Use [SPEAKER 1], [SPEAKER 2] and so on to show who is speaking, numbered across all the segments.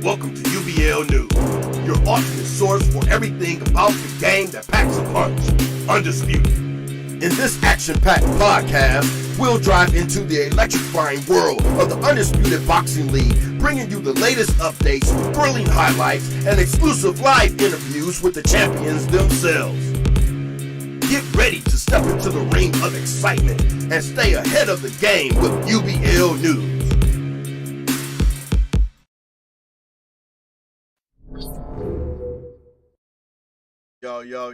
[SPEAKER 1] Welcome to UBLNews, your ultimate source for everything about the game that packs a punch. Undisputed. In this action-packed podcast, we'll dive into the electrifying world of the Undisputed Boxing League, bringing you the latest updates, thrilling highlights, and exclusive live interviews with the champions themselves. Get ready to step into the ring of excitement and stay ahead of the game with UBLNews.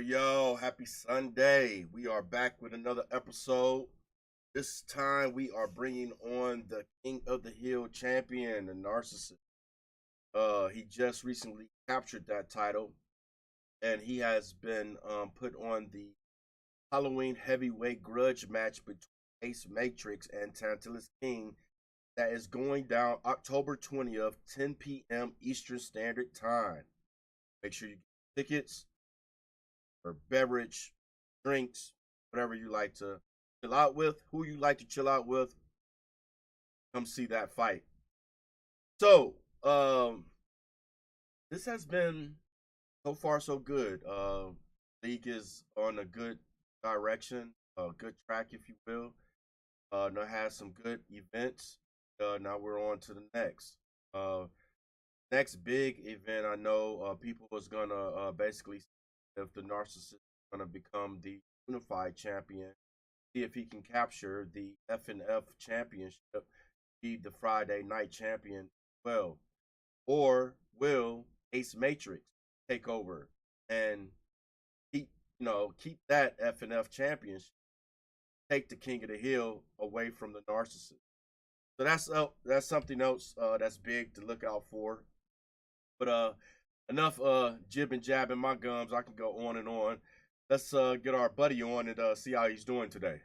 [SPEAKER 1] Yo, happy Sunday. We are back with another episode. This time we are bringing on the King of the Hill champion, the Narcissist. He just recently captured that title, and he has been put on the Halloween heavyweight grudge match between Ace Matrix and Tantalus King that is going down October 20th, 10 p.m. Eastern Standard Time. Make sure you get tickets or beverage, drinks, whatever you like to chill out with, who you like to chill out with. Come see that fight. So, this has been so far so good. League is on a good direction, a good track, if you will. Now has some good events. Now we're on to the next. next big event, I know people was gonna basically see if the narcissist is gonna become the unified champion, see if he can capture the FNF championship, be the Friday night champion. Well, or will Ace Matrix take over and keep keep that FNF championship, take the King of the Hill away from the narcissist. So that's something else that's big to look out for. But enough jib and jab in my gums. I can go on and on. Let's get our buddy on and see how he's doing today.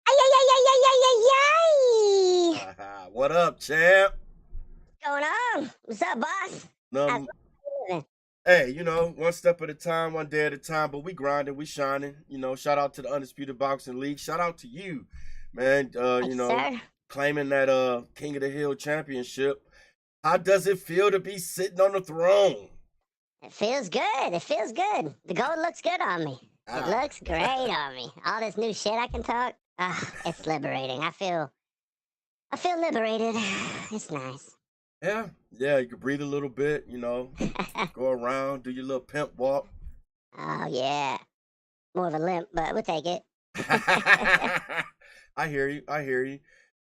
[SPEAKER 2] Ay, ay, ay, ay, ay, ay, ay, ay.
[SPEAKER 1] What up, champ?
[SPEAKER 2] What's going on? What's up, boss? How's
[SPEAKER 1] Num
[SPEAKER 2] life living?
[SPEAKER 1] Hey, one step at a time, one day at a time, but we grinding, we shining. Shout out to the Undisputed Boxing League. Shout out to you, man.
[SPEAKER 2] Thank you, sir.
[SPEAKER 1] Claiming that King of the Hill championship. How does it feel to be sitting on the throne?
[SPEAKER 2] It feels good. It feels good. The gold looks good on me. It
[SPEAKER 1] Ah.
[SPEAKER 2] looks great on me. All this new shit I can talk. It's liberating. I feel liberated. It's nice.
[SPEAKER 1] Yeah, yeah, you can breathe a little bit, go around, do your little pimp walk.
[SPEAKER 2] Oh yeah. More of a limp, but we'll take it.
[SPEAKER 1] I hear you. I hear you.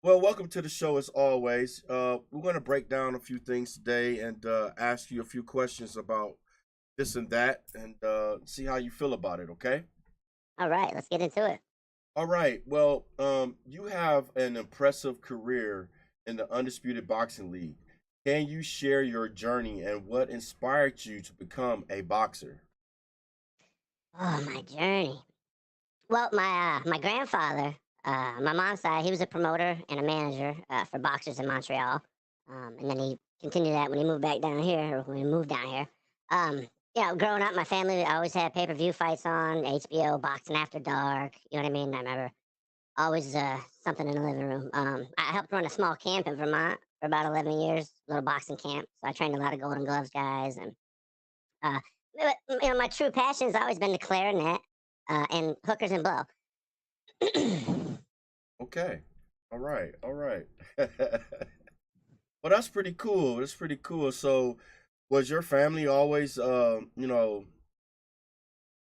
[SPEAKER 1] Well, welcome to the show as always. We're going to break down a few things today and ask you a few questions about this and that and see how you feel about it, okay?
[SPEAKER 2] All right, let's get into it.
[SPEAKER 1] All right. Well, you have an impressive career in the Undisputed Boxing League. Can you share your journey and what inspired you to become a boxer?
[SPEAKER 2] Oh, my journey. Well, my grandfather, my mom's side, he was a promoter and a manager for boxers in Montreal, and then he continued that when he moved back down here, or when he moved down here. Growing up, my family always had pay-per-view fights on HBO, boxing after dark. You know what I mean? I remember always something in the living room. I helped run a small camp in Vermont for about 11 years, little boxing camp. So I trained a lot of Golden Gloves guys, and uh, my true passion has always been the clarinet and hookers and blow.
[SPEAKER 1] Okay. All right. All right. Well, that's pretty cool. That's pretty cool. So, was your family always,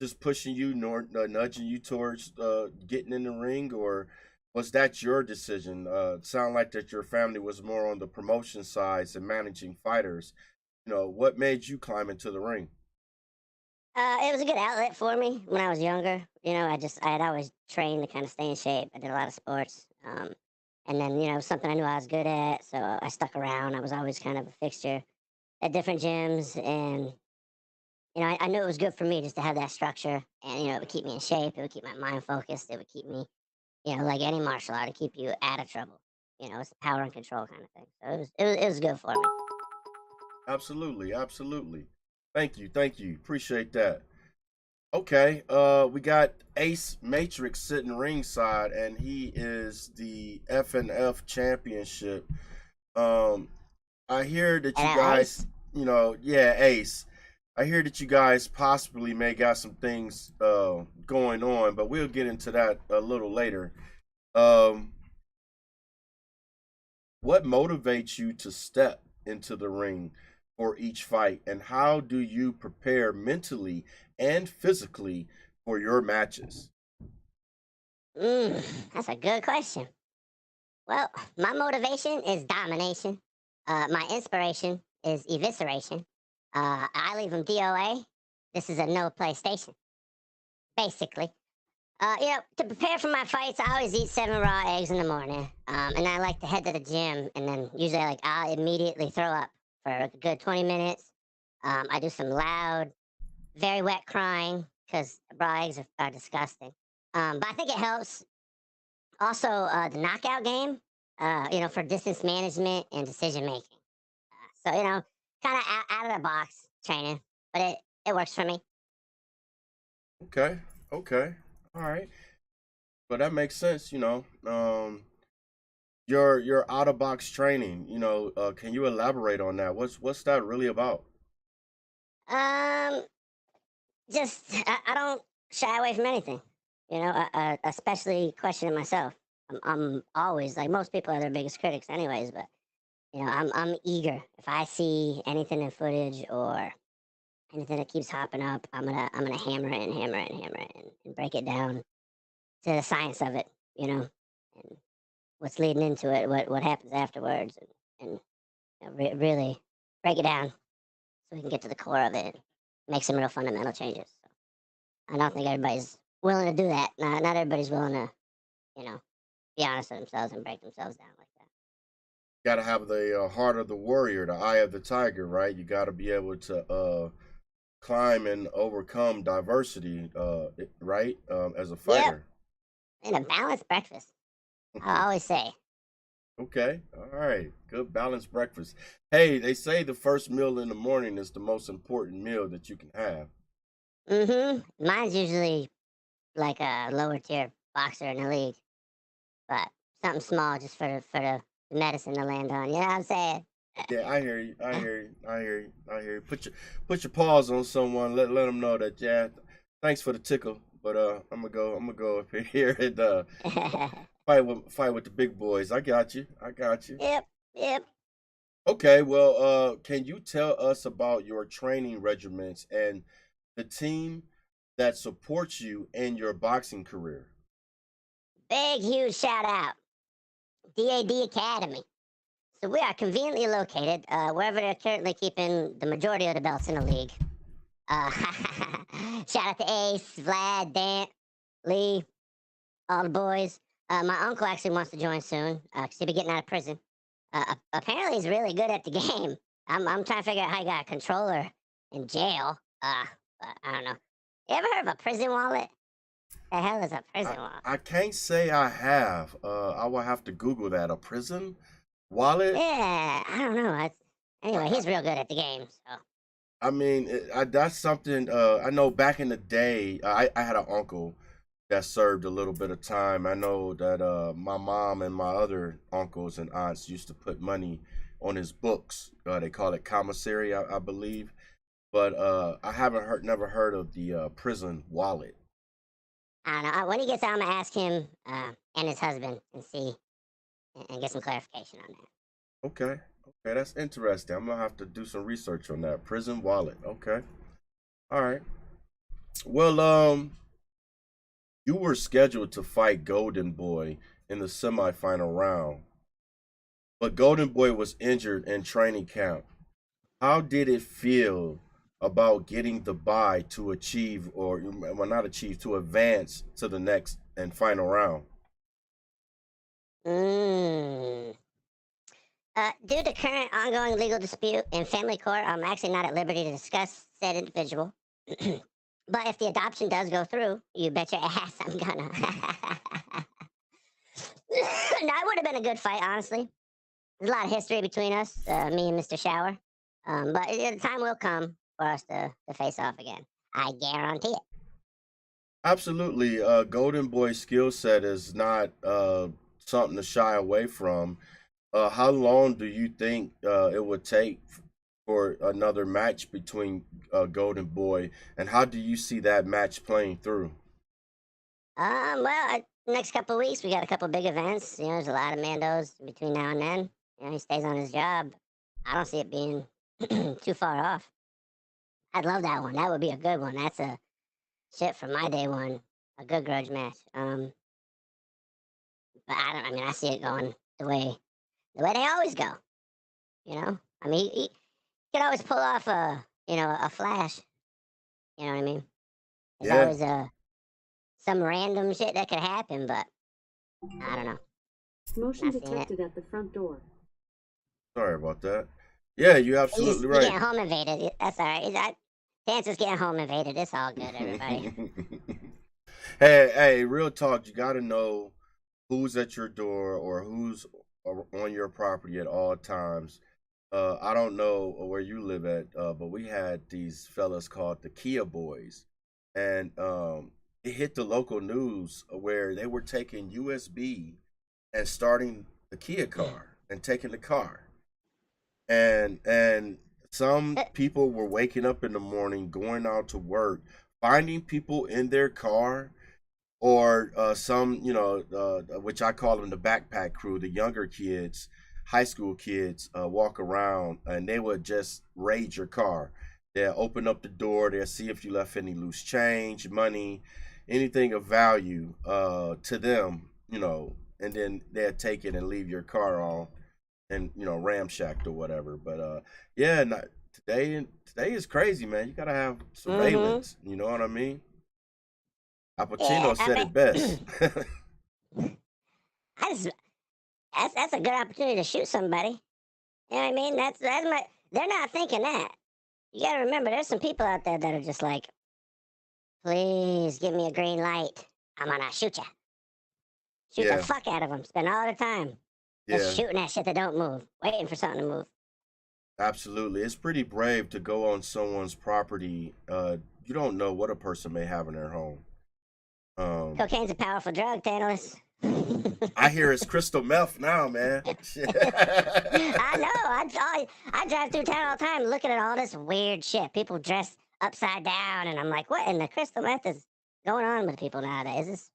[SPEAKER 1] just pushing you, nor nudging you towards getting in the ring, or was that your decision? It sound like that your family was more on the promotion sides and managing fighters. What made you climb into the ring?
[SPEAKER 2] It was a good outlet for me when I was younger. I had always trained to kind of stay in shape. I did a lot of sports. And then, something I knew I was good at. So I stuck around. I was always kind of a fixture at different gyms. And, I knew it was good for me just to have that structure. And, it would keep me in shape. It would keep my mind focused. It would keep me, like any martial art, to keep you out of trouble. It's a power and control kind of thing. So it was good for me.
[SPEAKER 1] Absolutely, absolutely. Thank you. Appreciate that. Okay, we got Ace Matrix sitting ringside, and he is the FNF championship. Um, I hear that
[SPEAKER 2] And
[SPEAKER 1] you
[SPEAKER 2] ice.
[SPEAKER 1] guys, yeah, Ace. I hear that you guys possibly may got some things going on, but we'll get into that a little later. Um, what motivates you to step into the ring for each fight, and how do you prepare mentally and physically for your matches?
[SPEAKER 2] That's a good question. Well, my motivation is domination. My inspiration is evisceration. I leave them DOA. This is a no PlayStation, basically. To prepare for my fights, I always eat 7 raw eggs in the morning, and I like to head to the gym, and then usually I'll immediately throw up for a good 20 minutes. I do some loud, very wet crying because raw eggs are disgusting. But I think it helps. Also, the knockout game, for distance management and decision making. So, kind of out of the box training, but it works for me.
[SPEAKER 1] Okay. Okay. All right. But that makes sense. Your out of box training. Can you elaborate on that? What's that really about?
[SPEAKER 2] Um, just I don't shy away from anything. Especially questioning myself. I'm always like most people are their biggest critics, anyways. But I'm eager. If I see anything in footage or anything that keeps hopping up, I'm gonna hammer it and hammer it and hammer it and break it down to the science of it. And what's leading into it, what happens afterwards, and really break it down so we can get to the core of it and make some real fundamental changes. So I don't think everybody's willing to do that. Not everybody's willing to, you know, be honest with themselves and break themselves down like that.
[SPEAKER 1] Got to have the heart of the warrior, the eye of the tiger, right? You got to be able to climb and overcome diversity, right? As a
[SPEAKER 2] Yep,
[SPEAKER 1] fighter.
[SPEAKER 2] and a balanced breakfast. I always say.
[SPEAKER 1] Okay. All right. Good balanced breakfast. Hey, they say the first meal in the morning is the most important meal that you can have.
[SPEAKER 2] Mine's usually like a lower tier boxer in the league, but something small just for the medicine to land on. You know what I'm saying?
[SPEAKER 1] Yeah, I hear you. I hear you. I hear you. I hear you. Put your paws on someone. Let them know that. Yeah, thanks for the tickle, but I'm gonna go up here and fight with the big boys. I got you. I got you.
[SPEAKER 2] Yep, yep.
[SPEAKER 1] Okay. Well, can you tell us about your training regiments and the team that supports you in your boxing career?
[SPEAKER 2] Big, huge shout out. DAD Academy. So we are conveniently located wherever they're currently keeping the majority of the belts in the league. Uh, shout out to Ace, Vlad, Dant, Lee, all the boys. My uncle actually wants to join soon because he'll be getting out of prison. Apparently, he's really good at the game. I'm trying to figure out how he got a controller in jail. But I don't know. You ever heard of a prison wallet? The hell is a
[SPEAKER 1] I
[SPEAKER 2] prison wallet?
[SPEAKER 1] I can't say I have. I will have to Google that. A prison wallet.
[SPEAKER 2] Yeah, I don't know. Anyway,
[SPEAKER 1] I,
[SPEAKER 2] he's real good at the game. So.
[SPEAKER 1] I mean, that's something. I know back in the day, I had an uncle that served a little bit of time. I know that my mom and my other uncles and aunts used to put money on his books. They call it commissary, I believe. But I haven't never heard of the prison wallet.
[SPEAKER 2] I don't know. When he gets out, I'm gonna ask him and his husband and see and get some clarification on that.
[SPEAKER 1] Okay, okay, that's interesting. I'm gonna have to do some research on that prison wallet. Okay, all right. Well, you were scheduled to fight Golden Boy in the semifinal round, but Golden Boy was injured in training camp. How did it feel about getting the bye to achieve, or well, not achieve, to advance to the next and final round?
[SPEAKER 2] Mm. Due to current ongoing legal dispute in family court, I'm actually not at liberty to discuss said individual. But if the adoption does go through, you bet your ass I'm gonna. That would have been a good fight, honestly. There's a lot of history between us, me and Mr. Shower. But the time will come for us to face off again. I guarantee it.
[SPEAKER 1] Absolutely. Golden Boy's skill set is not something to shy away from. How long do you think it would take for another match between Golden Boy, and how do you see that match playing through?
[SPEAKER 2] Next couple of weeks we got a couple big events. There's a lot of Mandos between now and then. He stays on his job. I don't see it being too far off. I'd love that one. That would be a good one. That's a shit from my day one. A good grudge match. But I don't. I mean, I see it going the way they always go. I mean, he could always pull off a flash. You know what I mean? There's
[SPEAKER 1] Yeah,
[SPEAKER 2] always some random shit that could happen, but I don't know.
[SPEAKER 3] Motion
[SPEAKER 2] Not seeing it.
[SPEAKER 3] detected at the front door.
[SPEAKER 1] sorry about that. Yeah, you're
[SPEAKER 2] He's
[SPEAKER 1] absolutely
[SPEAKER 2] he
[SPEAKER 1] right.
[SPEAKER 2] getting home invaded. That's all right. Dancer's getting home invaded. It's all good, everybody.
[SPEAKER 1] Hey, real talk. You got to know who's at your door or who's on your property at all times. I don't know where you live at, but we had these fellas called the Kia Boys. and it hit the local news where they were taking USB and starting the Kia car and taking the car, and some people were waking up in the morning, going out to work, finding people in their car, or some, which I call them the backpack crew, the younger kids, high school kids, walk around and they would just raid your car. They'll open up the door, they'll see if you left any loose change, money, anything of value to them, and then they'll take it and leave your car on and ramshacked or whatever. But yeah, not, today is crazy, man. You gotta have
[SPEAKER 2] Mm-hmm.
[SPEAKER 1] surveillance. You know what I mean? Al
[SPEAKER 2] Yeah,
[SPEAKER 1] Pacino
[SPEAKER 2] I
[SPEAKER 1] said it best.
[SPEAKER 2] mean, I just, that's a good opportunity to shoot somebody. You know what I mean? That's my. They're not thinking that. You gotta remember, there's some people out there that are just like, please give me a green light. I'm gonna shoot you. Shoot the
[SPEAKER 1] Yeah,
[SPEAKER 2] fuck out of them. Spend all the time just
[SPEAKER 1] yeah,
[SPEAKER 2] shooting at shit that don't move, waiting for something to move.
[SPEAKER 1] absolutely. It's pretty brave to go on someone's property. You don't know what a person may have in their home. Um,
[SPEAKER 2] Cocaine's a powerful drug, Tantalus.
[SPEAKER 1] I hear it's crystal meth now, man.
[SPEAKER 2] I know. I drive through town all the time looking at all this weird shit. People dressed upside down, and I'm like, what in the crystal meth is going on with people nowadays?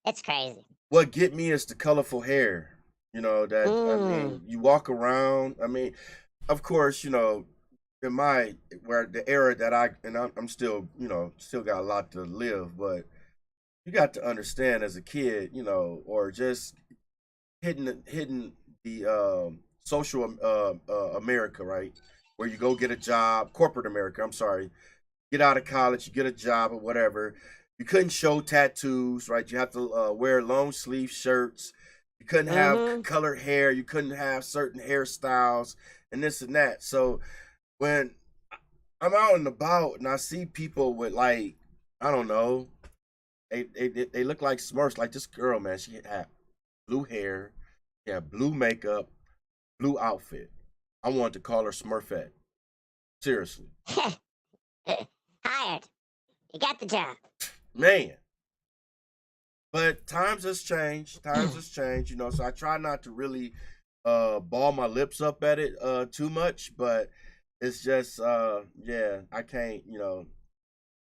[SPEAKER 2] It's crazy.
[SPEAKER 1] What get me is the colorful hair. That I
[SPEAKER 2] Mm.
[SPEAKER 1] mean, you walk around. I mean, of course, in my where the era that I'm still, still got a lot to live, but you got to understand as a kid, or just hitting the social America, right? Where you go get a job, corporate America. I'm sorry, get out of college, you get a job or whatever. You couldn't show tattoos, right? You have to wear long sleeve shirts. You couldn't have
[SPEAKER 2] Mm-hmm.
[SPEAKER 1] colored hair. You couldn't have certain hairstyles and this and that. So when I'm out and about and I see people with, like, I don't know, they look like Smurfs. Like this girl, man, she had blue hair, she had blue makeup, blue outfit. I wanted to call her Smurfette. Seriously,
[SPEAKER 2] Hired. You got the job.
[SPEAKER 1] man. But times has changed. Times has changed, So I try not to really ball my lips up at it too much, but it's just yeah, I can't, at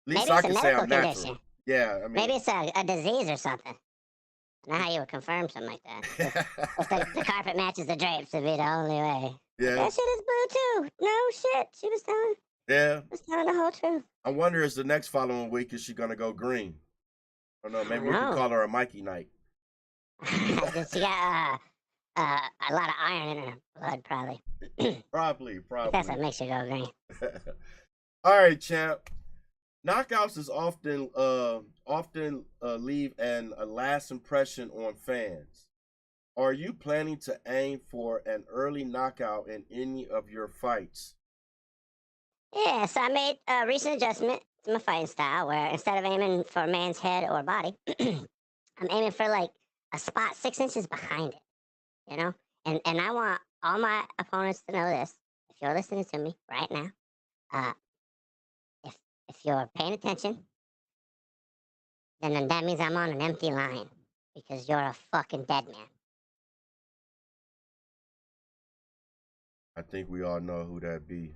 [SPEAKER 1] least
[SPEAKER 2] Maybe
[SPEAKER 1] I
[SPEAKER 2] it's a
[SPEAKER 1] can say
[SPEAKER 2] medical
[SPEAKER 1] I'm natural.
[SPEAKER 2] condition.
[SPEAKER 1] Yeah, I mean,
[SPEAKER 2] Maybe it's a disease or something. I don't know how you would confirm something like that. If the carpet matches the drapes, it'd be the only way. Like,
[SPEAKER 1] yeah,
[SPEAKER 2] that shit is blue too. No shit. She
[SPEAKER 1] yeah.
[SPEAKER 2] was telling the whole truth.
[SPEAKER 1] I wonder is the next following week is she gonna go green? I don't know.
[SPEAKER 2] I
[SPEAKER 1] Maybe
[SPEAKER 2] don't
[SPEAKER 1] we could
[SPEAKER 2] know.
[SPEAKER 1] call her a Mikey night.
[SPEAKER 2] She got a lot of iron in her blood, probably. I
[SPEAKER 1] Probably,
[SPEAKER 2] think that's what
[SPEAKER 1] probably.
[SPEAKER 2] makes her go green.
[SPEAKER 1] All right, champ. Knockouts is often leave a last impression on fans. Are you planning to aim for an early knockout in any of your fights?
[SPEAKER 2] Yeah, so I made a recent adjustment to my fighting style where instead of aiming for a man's head or body, I'm aiming for like a spot 6 inches behind it, you know? And I want all my opponents to know this. If you're listening to me right now, uh, if if you're paying attention, then that means I'm on an empty line because you're a fucking dead man.
[SPEAKER 1] I think we all know who that be.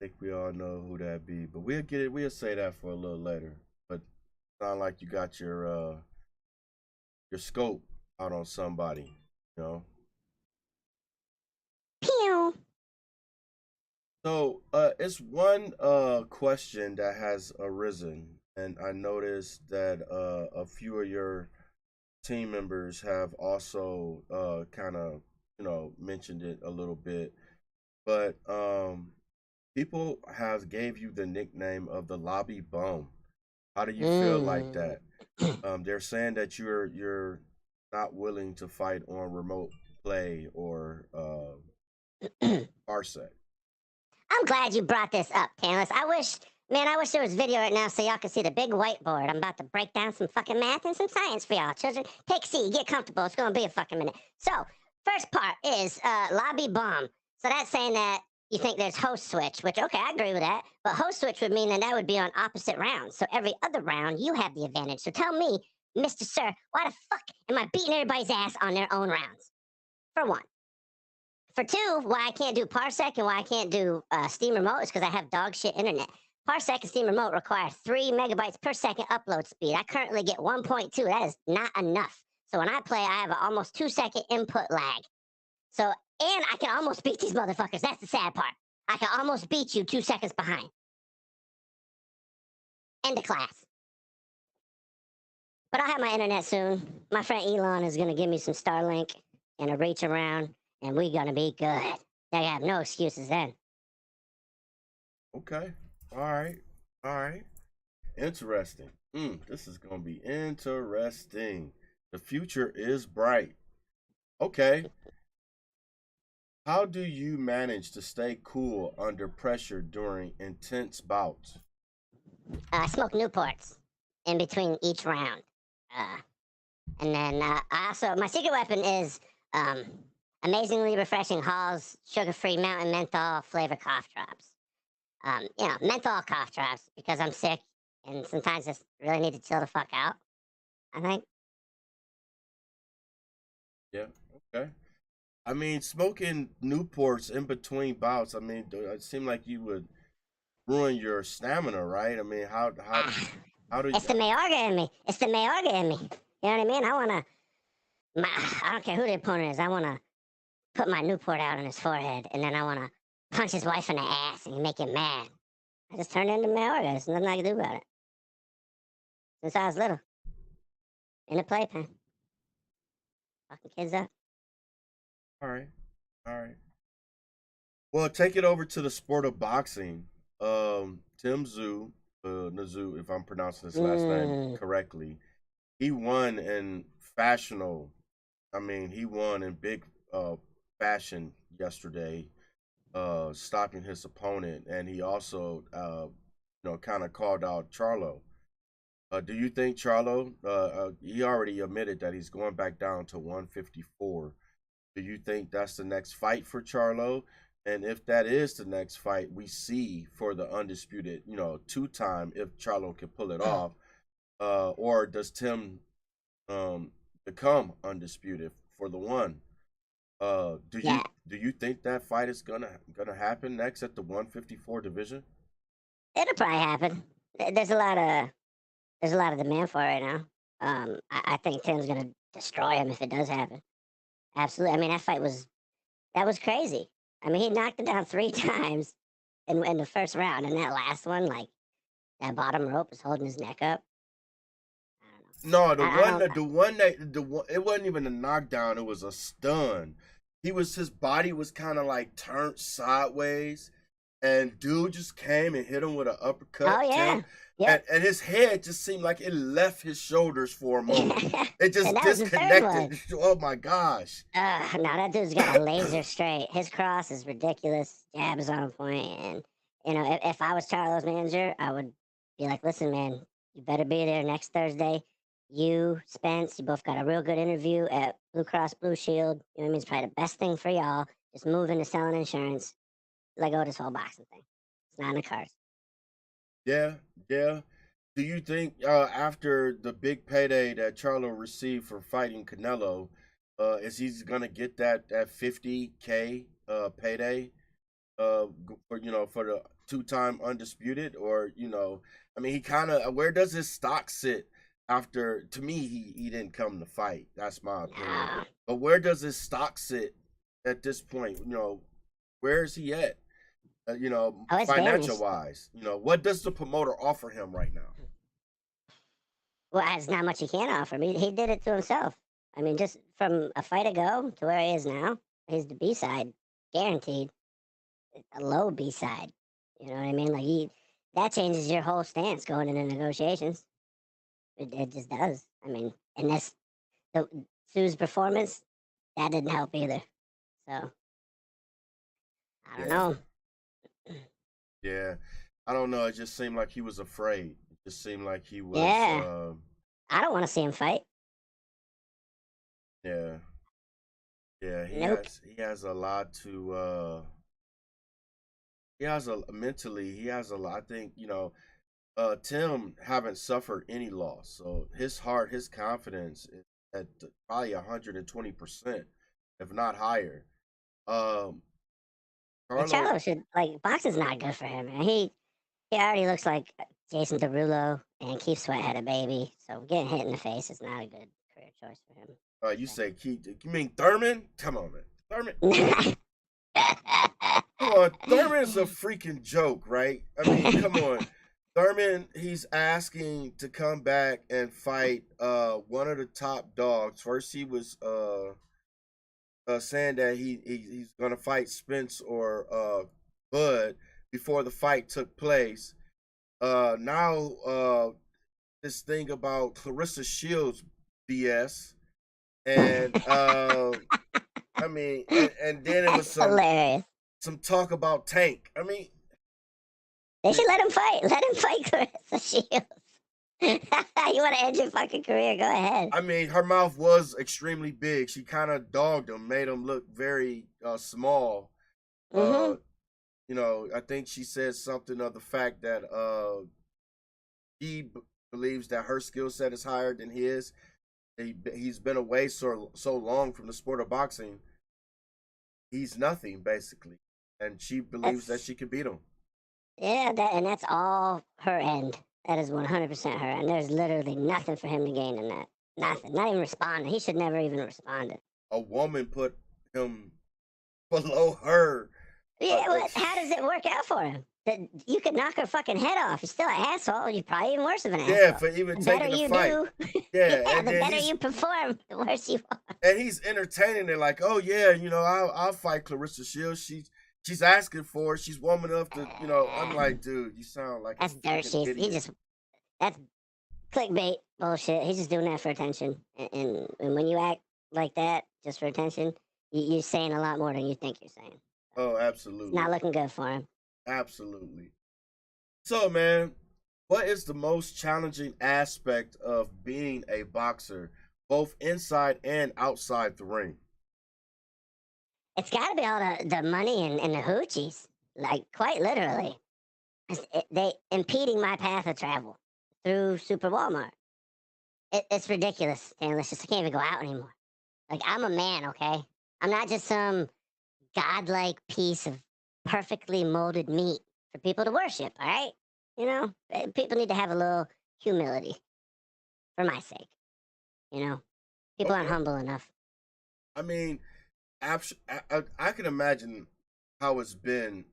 [SPEAKER 1] I think we all know who that be. But we'll get it. We'll say that for a little later. But sound like you got your scope out on somebody. You know.
[SPEAKER 2] Pew!
[SPEAKER 1] So it's one question that has arisen, and I noticed that a few of your team members have also kind of mentioned it a little bit, but people have gave you the nickname of the lobby bum. How do you feel like
[SPEAKER 2] Mm.
[SPEAKER 1] that? They're saying that you're not willing to fight on remote play or RSEC.
[SPEAKER 2] I'm glad you brought this up, Tannis. I wish there was video right now so y'all could see the big whiteboard. I'm about to break down some fucking math and some science for y'all. Children, take a seat, get comfortable. It's gonna be a fucking minute. So, first part is lobby bomb. So that's saying that you think there's host switch, which, okay, I agree with that. But host switch would mean that would be on opposite rounds. So every other round, you have the advantage. So tell me, Mr. Sir, why the fuck am I beating everybody's ass on their own rounds? For one. For two, why I can't do Parsec and why I can't do Steam Remote is because I have dog shit internet. Parsec and Steam Remote require 3 megabytes per second upload speed. I currently get 1.2. That is not enough. So when I play, I have an almost 2-second input lag. So, and I can almost beat these motherfuckers. That's the sad part. I can almost beat you 2 seconds behind. End of class. But I'll have my internet soon. My friend Elon is going to give me some Starlink and a reach around, and we're going to be good. I have no excuses then.
[SPEAKER 1] Okay. All right. All right. Interesting. This is gonna be interesting. The future is bright. Okay. How do you manage to stay cool under pressure during intense bouts?
[SPEAKER 2] I smoke Newports in between each round. Uh, and then I also, my secret weapon is um, amazingly refreshing Hall's sugar-free mountain menthol flavor cough drops. Menthol cough drops because I'm sick and sometimes just really need to chill the fuck out. I think.
[SPEAKER 1] Yeah. Okay. I mean, smoking Newports in between bouts. I mean, it seemed like you would ruin your stamina, right? I mean,
[SPEAKER 2] Ah,
[SPEAKER 1] how do you?
[SPEAKER 2] it's the Mayorga in me. It's the Mayorga in me. You know what I mean? I don't care who the opponent is. I wanna put my Newport out on his forehead, and then I wanna punch his wife in the ass and make him mad. I just turned into Mayorga. There's nothing I can do about it. Since I was little, in the playpen, fucking kids up.
[SPEAKER 1] All right. All right. Well, take it over to the sport of boxing. Tim Nazu, if I'm pronouncing his last name
[SPEAKER 2] Mm,
[SPEAKER 1] correctly, he won in fashionable. I mean, he won in big fashion yesterday, stopping his opponent, and he also, kind of called out Charlo. Do you think Charlo? He already admitted that he's going back down to 154. Do you think that's the next fight for Charlo? And if that is the next fight we see for the undisputed, two-time, if Charlo can pull it off, or does Tim become undisputed for the one? Do you
[SPEAKER 2] yeah,
[SPEAKER 1] do you think that fight is gonna happen next at the 154 division?
[SPEAKER 2] it'll probably happen. There's a lot of demand for it right now. I think Tim's gonna destroy him if it does happen. Absolutely. I mean, that was crazy. I mean, he knocked him down 3 times in the first round, and that last one, like that bottom rope is holding his neck up. I don't know.
[SPEAKER 1] No,
[SPEAKER 2] I don't.
[SPEAKER 1] it wasn't even a knockdown. It was a stun. His body was kind of like turned sideways, and dude just came and hit him with an
[SPEAKER 2] Oh
[SPEAKER 1] uppercut,
[SPEAKER 2] yeah,
[SPEAKER 1] Tim,
[SPEAKER 2] yep.
[SPEAKER 1] and his head just seemed like it left his shoulders for a moment. It
[SPEAKER 2] And
[SPEAKER 1] just
[SPEAKER 2] that was the third one.
[SPEAKER 1] disconnected. Oh my gosh.
[SPEAKER 2] No, that dude's got a laser straight. His cross is ridiculous. Jab is on point, and if I was Charlo's manager, I would be like, "Listen, man, you better be there next Thursday. You, Spence, you both got a real good interview at Blue Cross Blue Shield. You know what I mean? It's probably the best thing for y'all. Just move into selling insurance. Let go of this whole boxing thing. It's not in the cards."
[SPEAKER 1] Yeah, yeah. Do you think after the big payday that Charlo received for fighting Canelo, is he's gonna get that 50K payday for the two-time undisputed, or I mean, he kind of, where does his stock sit after? To me, he didn't come to fight. That's my opinion.
[SPEAKER 2] No.
[SPEAKER 1] But where does his stock sit at this point? Where is he at?
[SPEAKER 2] Oh, it's
[SPEAKER 1] Financial
[SPEAKER 2] damaged.
[SPEAKER 1] wise, what does the promoter offer him right now?
[SPEAKER 2] Well, there's not much he can offer. I mean, he did it to himself. I mean, just from a fight ago to where he is now, he's the B side, guaranteed. A low B side. You know what I mean? Like that changes your whole stance going into negotiations. It just does. I mean, and the Sue's performance that didn't help either. So I don't
[SPEAKER 1] Yeah,
[SPEAKER 2] know.
[SPEAKER 1] yeah. I don't know. It just seemed like he was afraid. It just seemed like he was.
[SPEAKER 2] Yeah, I don't want to see him fight.
[SPEAKER 1] Yeah, yeah. He
[SPEAKER 2] Nope.
[SPEAKER 1] has. He has a lot to. he has a mentally, he has a lot. I think, Tim haven't suffered any loss, so his heart, his confidence is at probably 120%, if not higher. Um,
[SPEAKER 2] And
[SPEAKER 1] Carlo,
[SPEAKER 2] Charlo should like boxing's not good for him, man. He already looks like Jason Derulo, and Keith Sweat had a baby, so getting hit in the face is not a good career choice for him.
[SPEAKER 1] you say Keith? You mean Thurman? Come on, man, Thurman. Come on, Thurman's a freaking joke, right? I mean, come on. Thurman, he's asking to come back and fight one of the top dogs. First he was saying that he's gonna fight Spence or Bud before the fight took place. Now this thing about Clarissa Shields BS. And I mean, and then it was
[SPEAKER 2] Hilarious.
[SPEAKER 1] some talk about Tank. I mean,
[SPEAKER 2] They should let him fight. Let him fight Clarissa Shields. You want to end your fucking career? Go ahead.
[SPEAKER 1] I mean, her mouth was extremely big. She kind of dogged him, made him look very small.
[SPEAKER 2] Mm-hmm.
[SPEAKER 1] I think she said something of the fact that believes that her skill set is higher than his. He's been away so long from the sport of boxing. He's nothing basically, and she believes that she can beat him.
[SPEAKER 2] Yeah, that's all her end. That is 100% her, and there's literally nothing for him to gain in that. Nothing. Not even responding. He should never even responded.
[SPEAKER 1] A woman put him below her.
[SPEAKER 2] Yeah, how does it work out for him? That you could knock her fucking head off. You're still an asshole. You're probably even worse of an asshole.
[SPEAKER 1] Yeah, for even
[SPEAKER 2] the
[SPEAKER 1] taking the fight.
[SPEAKER 2] Do,
[SPEAKER 1] yeah,
[SPEAKER 2] the better you perform, the worse you are.
[SPEAKER 1] And he's entertaining it, like, oh yeah, I'll fight Clarissa Shields. She's asking for it. She's warming up to, I'm like, dude, you sound like
[SPEAKER 2] that's dirt shit. That's clickbait bullshit. He's just doing that for attention. And when you act like that just for attention, you're saying a lot more than you think you're saying.
[SPEAKER 1] Oh, absolutely.
[SPEAKER 2] It's not looking good for him.
[SPEAKER 1] Absolutely. So, man, what is the most challenging aspect of being a boxer, both inside and outside the ring?
[SPEAKER 2] It's got to be all the money and the hoochies, like quite literally. They impeding my path of travel through Super Walmart. It's ridiculous, Stanley. I can't even go out anymore. Like, I'm a man, okay? I'm not just some godlike piece of perfectly molded meat for people to worship, all right? People need to have a little humility for my sake. People aren't humble enough.
[SPEAKER 1] I mean, I can imagine how it's been,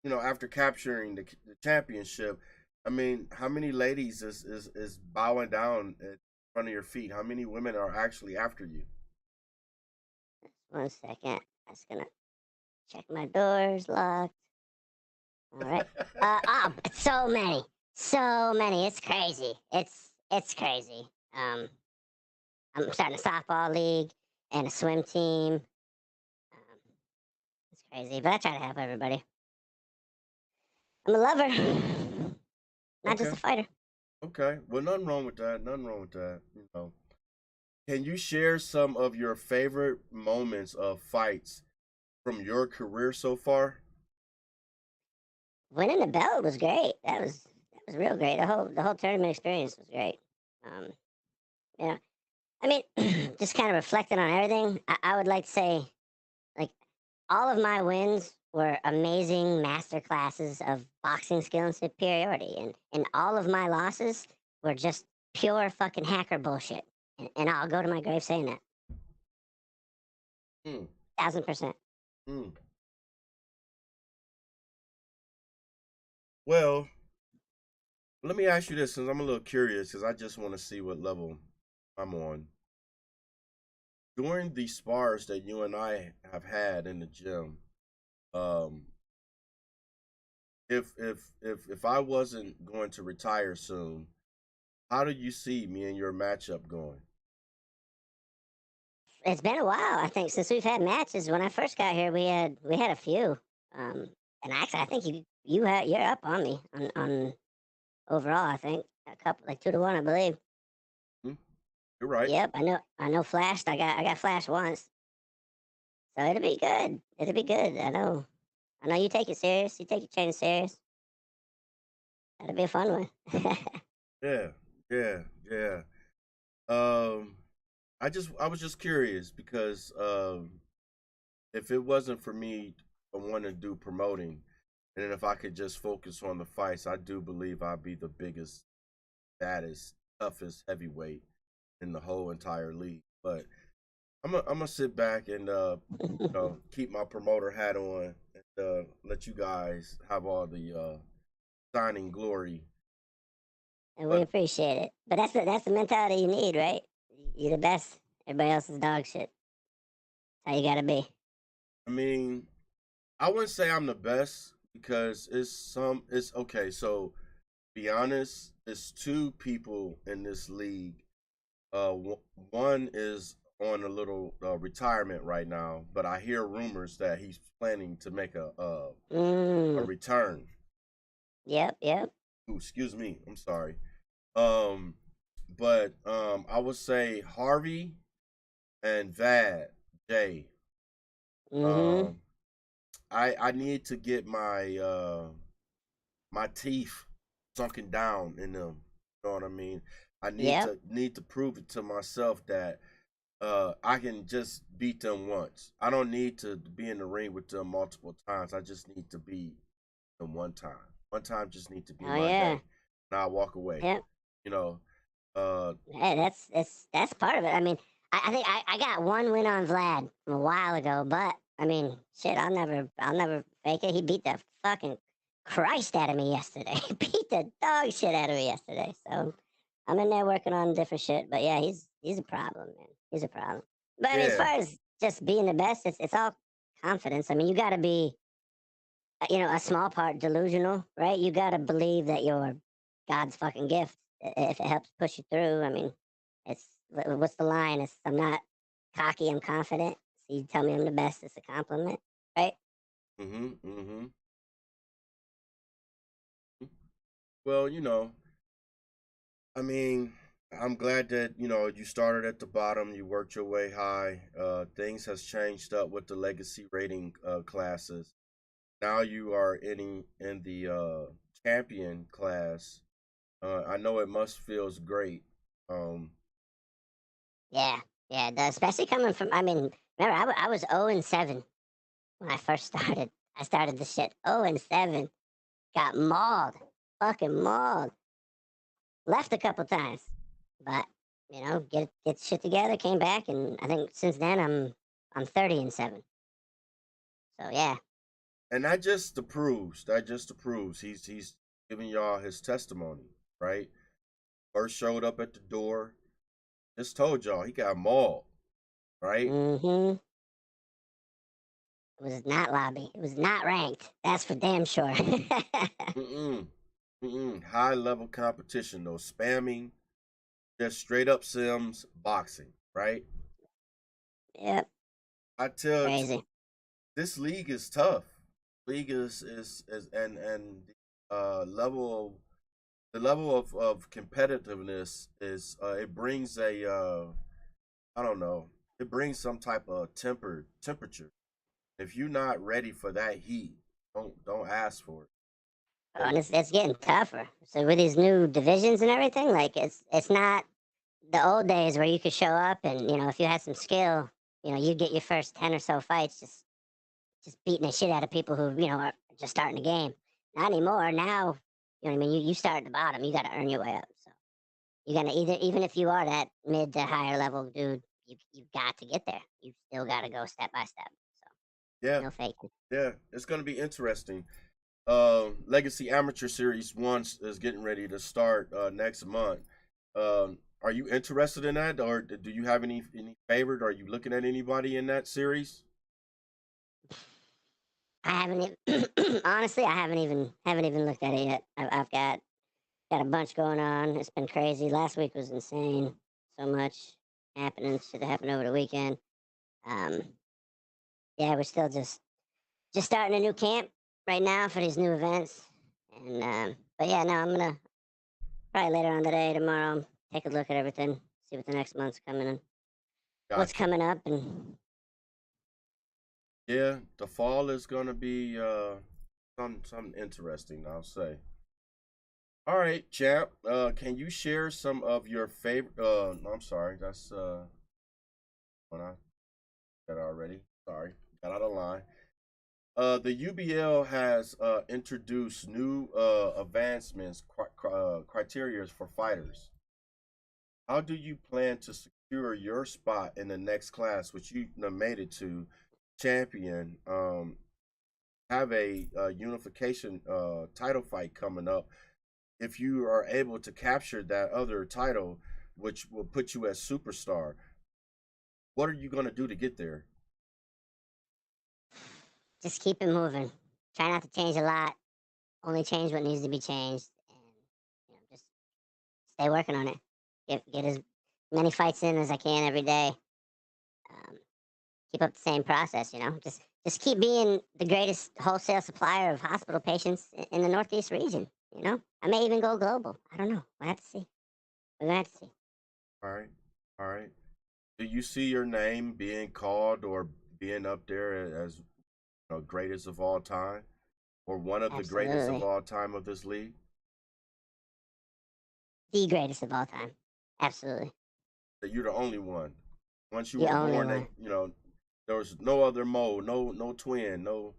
[SPEAKER 1] after capturing the championship. I mean, how many ladies is bowing down in front of your feet? How many women are actually after you?
[SPEAKER 2] 1 second. I was gonna check my doors locked. All right. So many, so many. It's crazy. It's crazy. I'm starting a softball league and a swim team. It's crazy, but I try to help everybody. I'm a lover, not just
[SPEAKER 1] Okay.
[SPEAKER 2] a fighter.
[SPEAKER 1] Okay. Well, nothing wrong with that. Nothing wrong with that. Can you share some of your favorite moments of fights from your career so far?
[SPEAKER 2] Winning the belt was great. That was real great. The whole tournament experience was great. Um, yeah. I mean, just kind of reflecting on everything. I would like to say, like, all of my wins were amazing master classes of boxing skill and superiority, and all of my losses were just pure fucking hacker bullshit. And I'll go to my grave saying that.
[SPEAKER 1] Hmm.
[SPEAKER 2] 1000%.
[SPEAKER 1] Hmm. Well, let me ask you this, since I'm a little curious, because I just want to see what level I'm on. During the spars that you and I have had in the gym, um, if I wasn't going to retire soon, how do you see me and your matchup going?
[SPEAKER 2] It's been a while, I think, since we've had matches. When I first got here, we had a few, um, and actually, I think you're up on me on overall. I think a couple, like 2-1, I believe.
[SPEAKER 1] Hmm? You're right.
[SPEAKER 2] Yep, I know. Flashed. I got flashed once, so it'll be good. It'll be good. I know. I know you take it serious. You take your training serious. That'll be a fun one.
[SPEAKER 1] Yeah, yeah, yeah. Um, I was just curious because if it wasn't for me wanting to do promoting, and then if I could just focus on the fights, I do believe I'd be the biggest, baddest, toughest heavyweight in the whole entire league. But I'm gonna sit back and keep my promoter hat on and let you guys have all the signing glory.
[SPEAKER 2] And we
[SPEAKER 1] But
[SPEAKER 2] appreciate it. But that's the mentality you need, right? You're the best. Everybody else is dog shit. That's how you gotta be.
[SPEAKER 1] I mean, I wouldn't say I'm the best because it's okay. So be honest, it's two people in this league. One is on a little retirement right now, but I hear rumors that he's planning to make a
[SPEAKER 2] Mm.
[SPEAKER 1] return.
[SPEAKER 2] Yep. Yep.
[SPEAKER 1] Ooh, excuse me, I'm sorry. Um, but I would say Harvey and Vad Jay.
[SPEAKER 2] Mm-hmm.
[SPEAKER 1] Um, I need to get my teeth sunken down in them. You know what I mean? I
[SPEAKER 2] Yep.
[SPEAKER 1] need to prove it to myself that I can just beat them once. I don't need to be in the ring with them multiple times. I just need to beat them one time. One time just need to be
[SPEAKER 2] Oh
[SPEAKER 1] my
[SPEAKER 2] yeah.
[SPEAKER 1] day. And I walk away.
[SPEAKER 2] Yep.
[SPEAKER 1] You know. Uh
[SPEAKER 2] Hey, that's part of it. I mean, I think I got one win on Vlad from a while ago, but I mean, shit, I'll never fake it. He beat the fucking Christ out of me yesterday. He beat the dog shit out of me yesterday. So I'm in there working on different shit. But yeah, he's a problem, man. He's a problem. But I mean, as
[SPEAKER 1] yeah.
[SPEAKER 2] far as just being the best, it's all confidence. I mean, you got to be a small part delusional, right? You got to believe that you're God's fucking gift if it helps push you through. I mean, what's the line? It's I'm not cocky, I'm confident. So you tell me I'm the best, it's a compliment, right?
[SPEAKER 1] Mhm. Mhm. Well, I mean, I'm glad that, you started at the bottom, you worked your way high. Things has changed up with the legacy rating classes. Now you are in the champion class. I know it must feels great. Um,
[SPEAKER 2] Yeah, yeah, it does. Especially coming from, I mean, remember, I was 0 and 7 when I first started. I started the shit 0 and 7, got mauled, fucking mauled. Left a couple times, but get shit together. Came back, and I think since then I'm 30 and 7. So yeah,
[SPEAKER 1] and that just approves he's giving y'all his testimony, right? First showed up at the door, just told y'all he got mauled, right?
[SPEAKER 2] mm-hmm. It was not lobby. It was not ranked. That's for damn sure.
[SPEAKER 1] Mm-mm. Mm-mm. High level competition, though. Spamming, just straight up Sims boxing, right?
[SPEAKER 2] Yep,
[SPEAKER 1] I tell
[SPEAKER 2] crazy.
[SPEAKER 1] this league is tough. League is and level the level of competitiveness is it brings a I don't know, it brings some type of temperature. If you're not ready for that heat, don't ask for it.
[SPEAKER 2] Oh,
[SPEAKER 1] 'Cause-
[SPEAKER 2] and it's getting tougher. So with these new divisions and everything, like it's not the old days where you could show up and if you had some skill, you get your first 10 or so fights just beating the shit out of people who are just starting the game. Not anymore. Now, you know what I mean. You start at the bottom. You got to earn your way up. So you got to even if you are that mid to higher level dude, you got to get there. You still got to go step by step. So
[SPEAKER 1] yeah,
[SPEAKER 2] no faking.
[SPEAKER 1] yeah, it's gonna be interesting. Legacy Amateur Series 1 is getting ready to start next month. Are you interested in that, or do you have any favorite? Are you looking at anybody in that series?
[SPEAKER 2] I haven't honestly. I haven't even looked at it yet. I've got a bunch going on. It's been crazy. Last week was insane. So much happening. Shit that happened over the weekend. Um, yeah, we're still just starting a new camp right now for these new events. And but yeah, no, I'm gonna probably later on today, tomorrow, take a look at everything, see what the next month's coming and what's
[SPEAKER 1] Gotcha.
[SPEAKER 2] coming up, and
[SPEAKER 1] Yeah, the fall is gonna be something interesting, I'll say. All right, champ. Can you share some of your favorite? No, I'm sorry. That's when I said already. Sorry, got out of line. The UBL has introduced new advancements criteria for fighters. How do you plan to secure your spot in the next class, which you made it to champion? Have a unification title fight coming up. If you are able to capture that other title, which will put you as superstar, what are you going to do to get there?
[SPEAKER 2] Just keep it moving. Try not to change a lot. Only change what needs to be changed, and just stay working on it. Get as many fights in as I can every day. Um, keep up the same process. Just keep being the greatest wholesale supplier of hospital patients in the Northeast region. I may even go global. I don't know. We'll have to see. We're gonna have to see.
[SPEAKER 1] All right, all right. Do you see your name being called or being up there as greatest of all time, or one of the greatest of
[SPEAKER 2] Absolutely,
[SPEAKER 1] all time of this league?
[SPEAKER 2] the greatest of all time. Absolutely,
[SPEAKER 1] That you're the only one. Once you
[SPEAKER 2] the
[SPEAKER 1] were
[SPEAKER 2] only
[SPEAKER 1] born,
[SPEAKER 2] one.
[SPEAKER 1] there was no other mold, no twin, no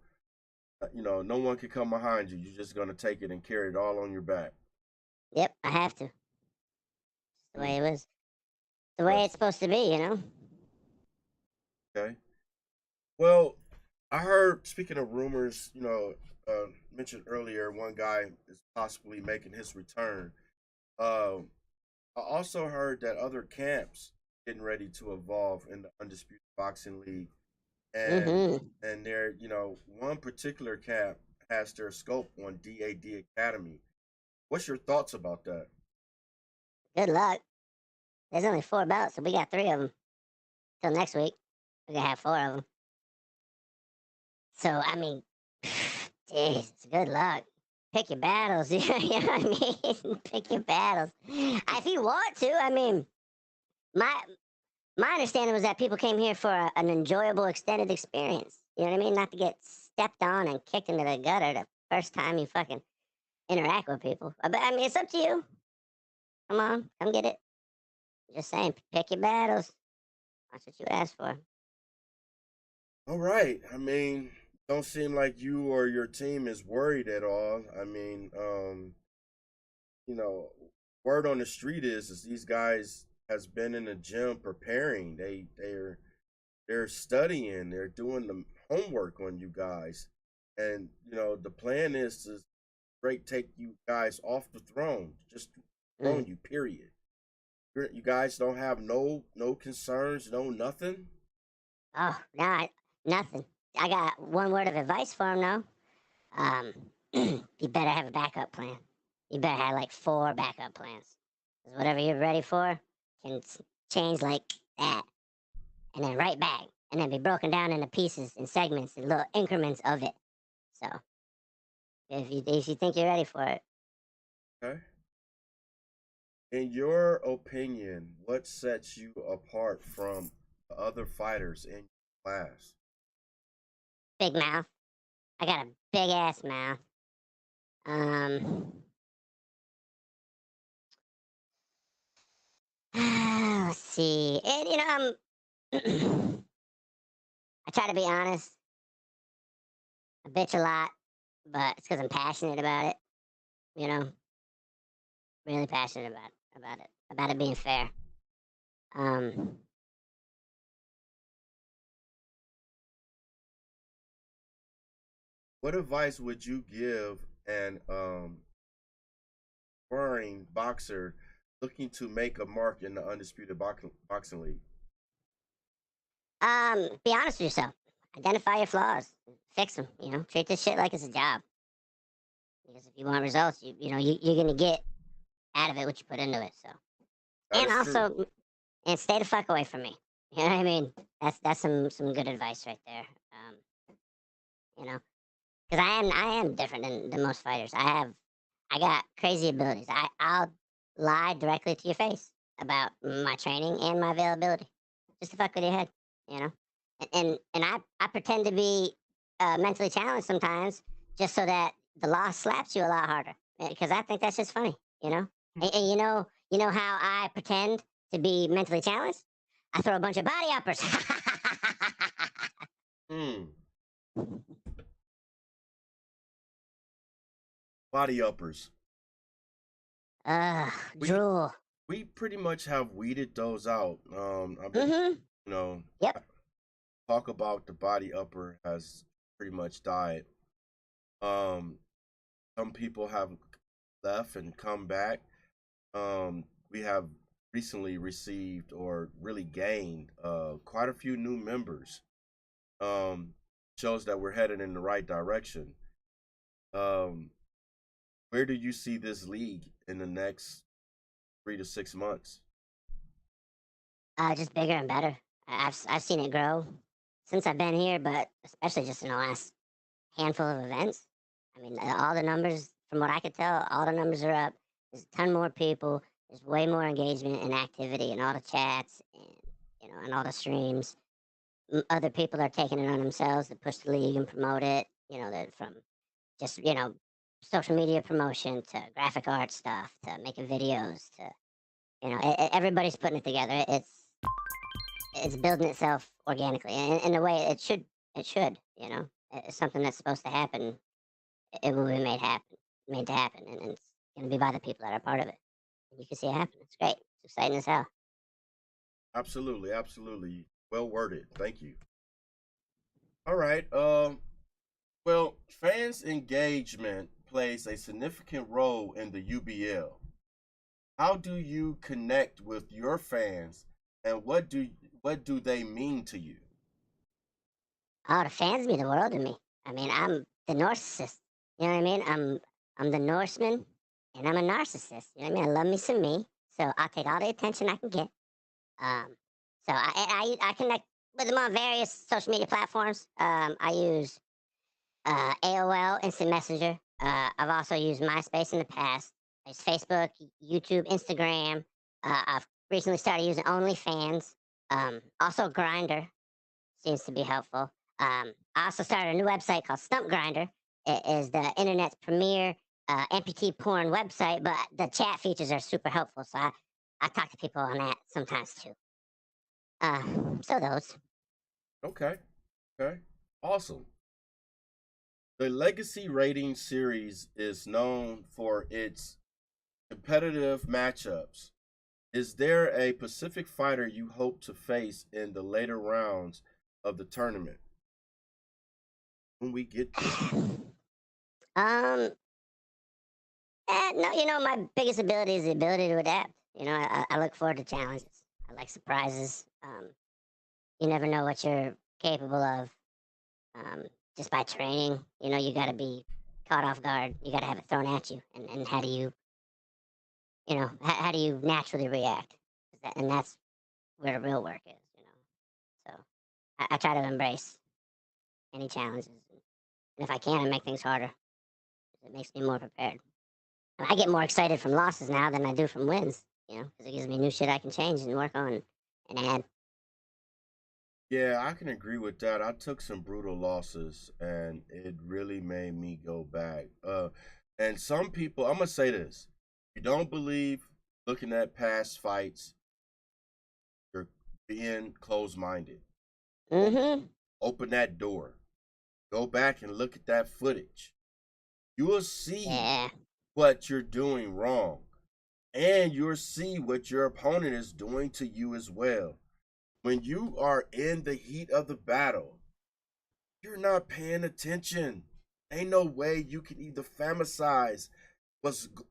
[SPEAKER 1] no one could come behind you. You're just gonna take it and carry it all on your back.
[SPEAKER 2] Yep, I have to. It's the way
[SPEAKER 1] Mm,
[SPEAKER 2] it was. The way it's
[SPEAKER 1] interesting.
[SPEAKER 2] supposed to be.
[SPEAKER 1] Okay. Well, I heard, speaking of rumors, mentioned earlier, one guy is possibly making his return. Um, I also heard that other camps getting ready to evolve in the Undisputed Boxing League, and
[SPEAKER 2] Mm-hmm.
[SPEAKER 1] they're one particular camp has their scope on DAD Academy. What's your thoughts about that?
[SPEAKER 2] Good luck. There's only 4 belts, so we got 3 of them till next week. We're gonna have 4 of them. So I mean, jeez, good luck. Pick your battles. You know what I mean? Pick your battles. If you want to, I mean, my my understanding was that people came here for an enjoyable extended experience. You know what I mean? Not to get stepped on and kicked into the gutter the first time you fucking interact with people. But I mean, it's up to you. Come on, come get it. Just saying, pick your battles. That's what you asked for.
[SPEAKER 1] All right. Don't seem like you or your team is worried at all. You know, word on the street is these guys has been in the gym preparing. They're studying. They're doing the homework on you guys, and the plan is to straight take you guys off the throne, just
[SPEAKER 2] Mm.
[SPEAKER 1] throne you. Period. You guys don't have no concerns, no nothing.
[SPEAKER 2] Oh, nothing. I got one word of advice for him now. Um, you better have a backup plan. You better have like 4 backup plans. 'Cause whatever you're ready for can change like that, and then right back, and then be broken down into pieces and segments and little increments of it. So if you think you're ready for it,
[SPEAKER 1] Okay. In your opinion, what sets you apart from the other fighters in your class?
[SPEAKER 2] big mouth. I got a big ass mouth. Um, let's see. And I try to be honest. I bitch a lot, but it's because I'm passionate about it. You know, really passionate about it being fair. Um,
[SPEAKER 1] What advice would you give an aspiring boxer looking to make a mark in the undisputed boxing league?
[SPEAKER 2] be honest with yourself. Identify your flaws. Fix them. Treat this shit like it's a job. Because if you want results, you're gonna get out of it what you put into it. So,
[SPEAKER 1] That
[SPEAKER 2] and
[SPEAKER 1] is true.
[SPEAKER 2] also, and stay the fuck away from me. You know what I mean? That's some good advice right there. You know, because I am different than most fighters. I got crazy abilities. I'll lie directly to your face about my training and my availability, just to fuck with your head. You know, And I pretend to be mentally challenged sometimes just so that the loss slaps you a lot harder because I think that's just funny, you know. And you know how I pretend to be mentally challenged? I throw a bunch of body uppers.
[SPEAKER 1] Mm, body uppers.
[SPEAKER 2] Ugh,
[SPEAKER 1] We
[SPEAKER 2] drool.
[SPEAKER 1] we pretty much have weeded those out. I've been,
[SPEAKER 2] Mm-hmm.
[SPEAKER 1] you know,
[SPEAKER 2] Yep.
[SPEAKER 1] talk about the body upper has pretty much died. Um, some people have left and come back. We have recently received or really gained quite a few new members. Um, shows that we're headed in the right direction. Um, where do you see this league in the next 3 to 6 months?
[SPEAKER 2] Just bigger and better. I've seen it grow since I've been here, but especially just in the last handful of events. I mean, all the numbers, from what I could tell, all the numbers are up. There's a ton more people. There's way more engagement and activity in all the chats and and all the streams. Other people are taking it on themselves to push the league and promote it. That from just social media promotion to graphic art stuff to making videos to everybody's putting it together. It's building itself organically in the way it should. It should. It's something that's supposed to happen. It will be made to happen, and it's going to be by the people that are part of it. And you can see it happen. It's great. It's exciting as hell.
[SPEAKER 1] Absolutely, absolutely. Well worded. Thank you. All right. Well, fans' engagement plays a significant role in the UBL. How do you connect with your fans, and what do they mean to you?
[SPEAKER 2] Oh, the fans mean the world to me. I mean, I'm the narcissist. You know what I mean? I'm the Norseman, and I'm a narcissist. You know what I mean? I love me some me, so I'll take all the attention I can get. Um, so I connect with them on various social media platforms. I use AOL Instant Messenger. I've also used MySpace in the past. There's Facebook, YouTube, Instagram. I've recently started using OnlyFans. Also, Grinder seems to be helpful. I also started a new website called Stump Grinder. It is the internet's premier amputee porn website, but the chat features are super helpful. So I talk to people on that sometimes too. Uh, so those.
[SPEAKER 1] Okay. Okay. Awesome. The Legacy Rating series is known for its competitive matchups. Is there a Pacific fighter you hope to face in the later rounds of the tournament when we get there?
[SPEAKER 2] um, no, my biggest ability is the ability to adapt. I look forward to challenges. I like surprises. You never know what you're capable of just by training. You got to be caught off guard. You got to have it thrown at you. And how do how do you naturally react? And that's where the real work is. So I try to embrace any challenges. And if I can, I make things harder. It makes me more prepared. I get more excited from losses now than I do from wins, because it gives me new shit I can change and work on and add.
[SPEAKER 1] Yeah, I can agree with that. I took some brutal losses and it really made me go back. And some people, I'm gonna say this. If you don't believe looking at past fights, you're being closed-minded.
[SPEAKER 2] Mm-hmm.
[SPEAKER 1] Open that door. Go back and look at that footage. You will see
[SPEAKER 2] Yeah.
[SPEAKER 1] what you're doing wrong. And you'll see what your opponent is doing to you as well. When you are in the heat of the battle, you're not paying attention. Ain't no way you can either fantasize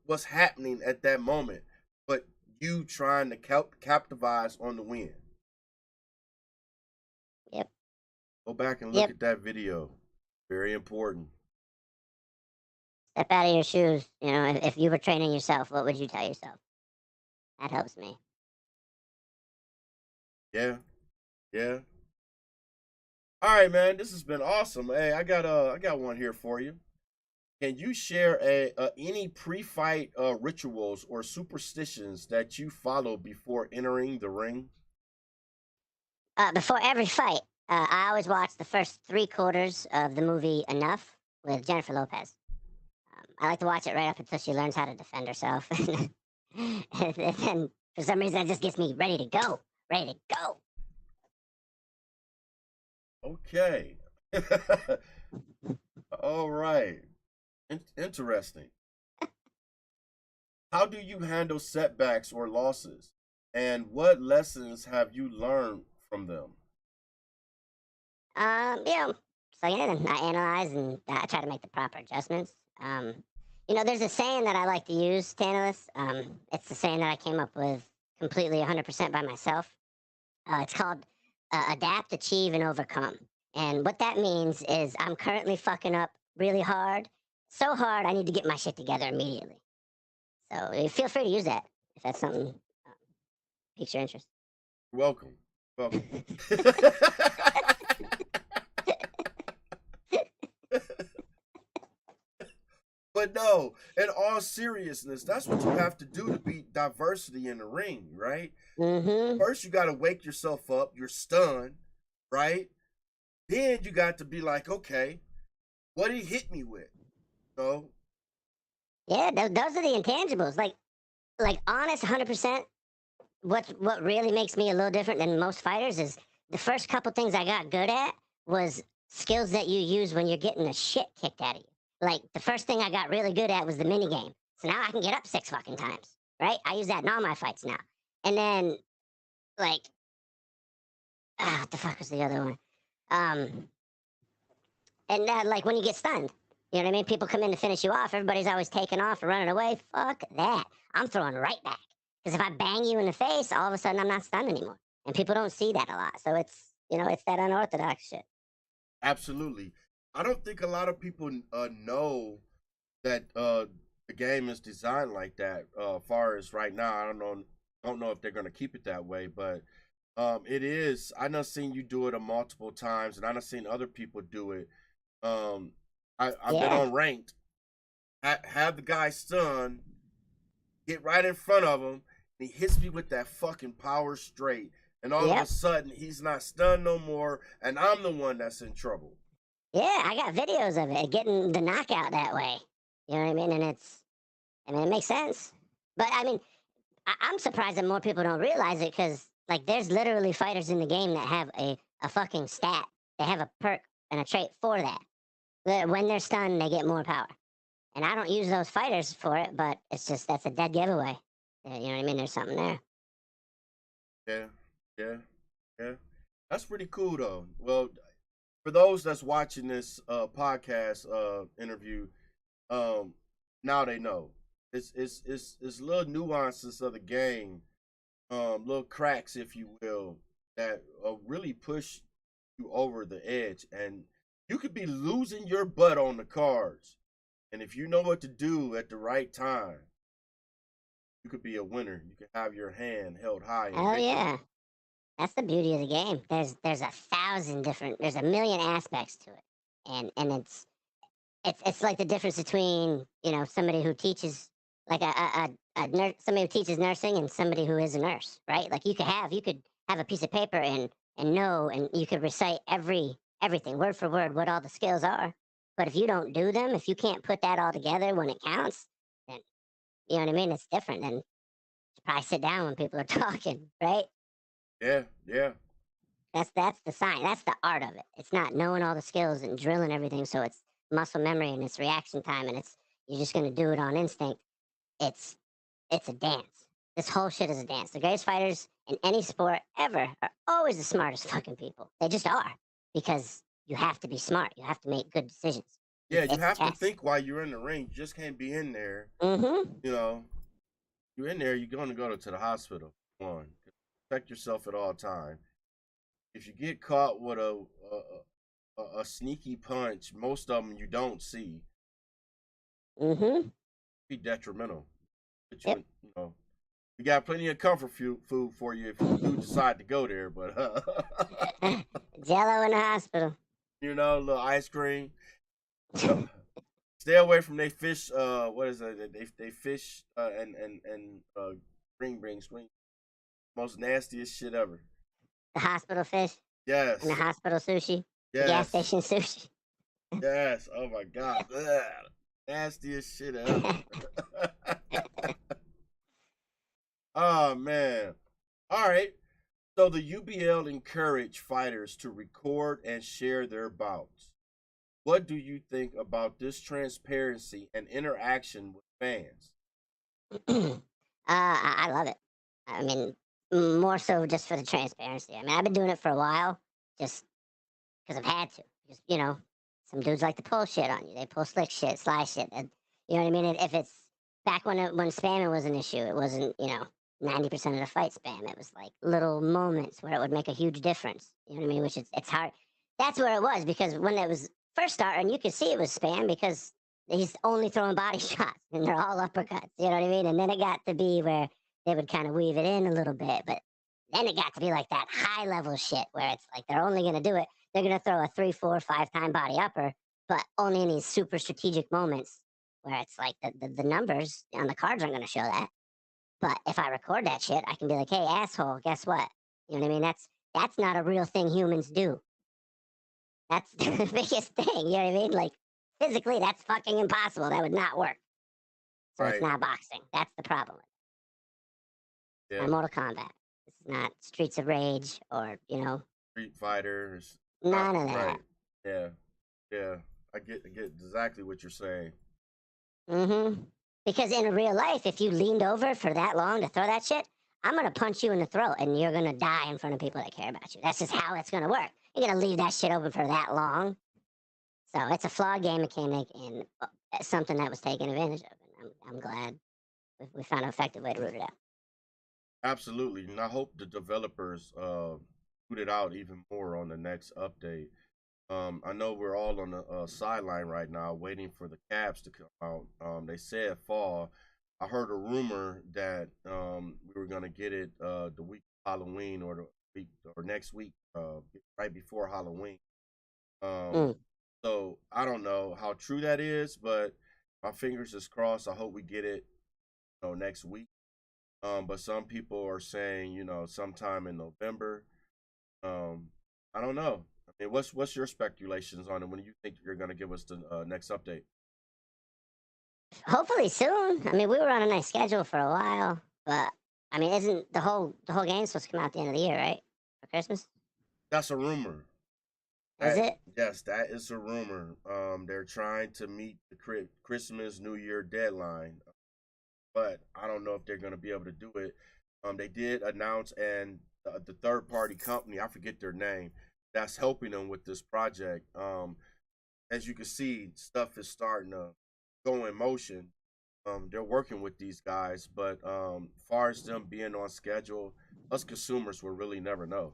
[SPEAKER 1] what's happening at that moment, but you trying to capitalize on the win.
[SPEAKER 2] Yep.
[SPEAKER 1] Go back and look
[SPEAKER 2] Yep.
[SPEAKER 1] at that video. Very important.
[SPEAKER 2] Step out of your shoes. If you were training yourself, what would you tell yourself? That helps me.
[SPEAKER 1] Yeah, yeah. All right, man. This has been awesome. Hey, I got one here for you. Can you share any pre-fight rituals or superstitions that you follow before entering the ring?
[SPEAKER 2] Before every fight, I always watch the first 3 quarters of the movie Enough with Jennifer Lopez. I like to watch it right up until she learns how to defend herself. And then for some reason, that just gets me ready to go. Ready to go.
[SPEAKER 1] Okay. All right. Interesting. How do you handle setbacks or losses? And what lessons have you learned from them?
[SPEAKER 2] You know, so yeah, I analyze and I try to make the proper adjustments. There's a saying that I like to use, Tantalus. It's the saying that I came up with completely 100% by myself. It's called adapt, achieve, and overcome. And what that means is I'm currently fucking up really hard, so hard I need to get my shit together immediately. So feel free to use that if that's something piques your interest.
[SPEAKER 1] Welcome. Welcome. But no, in all seriousness, that's what you have to do to beat diversity in the ring, right?
[SPEAKER 2] Mm-hmm.
[SPEAKER 1] First, you got to wake yourself up. You're stunned, right? Then you got to be like, okay, what did he hit me with? So,
[SPEAKER 2] Yeah, those are the intangibles. Like honest, 100%. What really makes me a little different than most fighters is the first couple things I got good at was skills that you use when you're getting the shit kicked out of you. Like the first thing I got really good at was the mini game. So now I can get up 6 fucking times, right? I use that in all my fights now. And then like, what the fuck was the other one? Um, and like when you get stunned, you know what I mean? People come in to finish you off. Everybody's always taking off or running away. Fuck that. I'm throwing right back. Because if I bang you in the face, all of a sudden I'm not stunned anymore. And people don't see that a lot. So it's that unorthodox shit.
[SPEAKER 1] absolutely. I don't think a lot of people know that the game is designed like that. Far as right now, I don't know if they're gonna keep it that way, but it is. I know seen you do it a multiple times, and I know seen other people do it. Um, I've been
[SPEAKER 2] Yeah.
[SPEAKER 1] on ranked. Have the guy stunned, get right in front of him, and he hits me with that fucking power straight, and all of a
[SPEAKER 2] Yep.
[SPEAKER 1] sudden he's not stunned no more, and I'm the one that's in trouble.
[SPEAKER 2] Yeah, I got videos of it getting the knockout that way. You know what I mean? And it makes sense. But I mean, I'm surprised that more people don't realize it because, like, there's literally fighters in the game that have a fucking stat. They have a perk and a trait for that. When they're stunned, they get more power. And I don't use those fighters for it, but it's just that's a dead giveaway. You know what I mean? There's something there.
[SPEAKER 1] Yeah, yeah, yeah. That's pretty cool though. Well, for those that's watching this podcast interview, um, now they know. It's little nuances of the game, little cracks, if you will, that really push you over the edge, and you could be losing your butt on the cards, and if you know what to do at the right time, you could be a winner. You could have your hand held high in
[SPEAKER 2] Oh
[SPEAKER 1] victory.
[SPEAKER 2] yeah, that's the beauty of the game. There's a million aspects to it, and it's like the difference between somebody who teaches like somebody who teaches nursing and somebody who is a nurse, right? Like you could have a piece of paper and know and you could recite everything word for word what all the skills are, but if you don't do them, if you can't put that all together when it counts, then you know what I mean. It's different than to probably sit down when people are talking, right?
[SPEAKER 1] Yeah, yeah.
[SPEAKER 2] That's the science. That's the art of it. It's not knowing all the skills and drilling everything. So it's muscle memory and it's reaction time and it's you're just gonna do it on instinct. It's it's a dance. This whole shit is a dance. The greatest fighters in any sport ever are always the smartest fucking people. They just are because you have to be smart. You have to make good decisions.
[SPEAKER 1] Yeah, you
[SPEAKER 2] It's
[SPEAKER 1] have to
[SPEAKER 2] chess.
[SPEAKER 1] think while you're in the ring. You just can't be in there.
[SPEAKER 2] Mm-hmm.
[SPEAKER 1] You know, you're in there, you're going to go to the hospital. One, protect yourself at all time. If you get caught with a sneaky punch, most of them you don't see,
[SPEAKER 2] Mm-hmm.
[SPEAKER 1] be detrimental. Put you
[SPEAKER 2] Yep.
[SPEAKER 1] in, we got plenty of comfort food for you if you do decide to go there. But
[SPEAKER 2] Jello in the hospital.
[SPEAKER 1] a little ice cream. You know, stay away from they fish. What is it? They fish and green beans. Most nastiest shit ever.
[SPEAKER 2] The hospital fish. and the
[SPEAKER 1] Yes.
[SPEAKER 2] hospital sushi, the gas
[SPEAKER 1] Yes.
[SPEAKER 2] station sushi.
[SPEAKER 1] Yes. Oh my God. Ugh. Nastiest shit ever. Oh man. All right. So the UBL encourage fighters to record and share their bouts. What do you think about this transparency and interaction with fans?
[SPEAKER 2] I love it. I mean, more so just for the transparency. I mean, I've been doing it for a while, just because I've had to. Just some dudes like to pull shit on you. They pull slick shit, sly shit. And, you know what I mean? If it's back when spamming was an issue, it wasn't 90% of the fight spam. It was like little moments where it would make a huge difference. You know what I mean? Which it's hard. That's where it was because when it was first starting, you could see it was spam because he's only throwing body shots and they're all uppercuts. You know what I mean? And then it got to be where they would kind of weave it in a little bit, but then it got to be like that high level shit where it's like they're only going to do it. They're going to throw a 3, 4, 5 time body upper, but only in these super strategic moments where it's like the numbers on the cards aren't going to show that. But if I record that shit, I can be like, hey, asshole, guess what? You know what I mean? That's not a real thing humans do. That's the biggest thing. You know what I mean? Like physically, that's fucking impossible. That would not work. So it's
[SPEAKER 1] Right.
[SPEAKER 2] not boxing. That's the problem. It's
[SPEAKER 1] Yeah.
[SPEAKER 2] not Mortal Kombat. This is not Streets of Rage or
[SPEAKER 1] Street Fighters.
[SPEAKER 2] none of that.
[SPEAKER 1] Right. Yeah. Yeah. I get exactly what you're saying.
[SPEAKER 2] Mm-hmm. Because in real life, if you leaned over for that long to throw that shit, I'm gonna punch you in the throat and you're gonna die in front of people that care about you. That's just how it's gonna work. You're gonna leave that shit open for that long. So it's a flawed game mechanic and something that was taken advantage of. And I'm glad we found an effective way to root it out.
[SPEAKER 1] Absolutely. And I hope the developers put it out even more on the next update. I know we're all on the sideline right now waiting for the caps to come out. They said fall. I heard a rumor that we were gonna get it the week of Halloween or the week or next week, right before Halloween. Um,
[SPEAKER 2] Mm.
[SPEAKER 1] so I don't know how true that is, but my fingers is crossed. I hope we get it, next week. But some people are saying, sometime in November. Um, I don't know. I mean, what's your speculations on it? When do you think you're gonna give us the next update?
[SPEAKER 2] Hopefully soon. I mean, we were on a nice schedule for a while, but I mean, isn't the whole game supposed to come out at the end of the year, right? For Christmas?
[SPEAKER 1] That's a rumor.
[SPEAKER 2] Is
[SPEAKER 1] That
[SPEAKER 2] it?
[SPEAKER 1] yes, that is a rumor. They're trying to meet the Christmas New Year deadline, but I don't know if they're gonna be able to do it. They did announce, and the third party company, I forget their name, that's helping them with this project. As you can see, stuff is starting to go in motion. They're working with these guys, but far as them being on schedule, us consumers will really never know.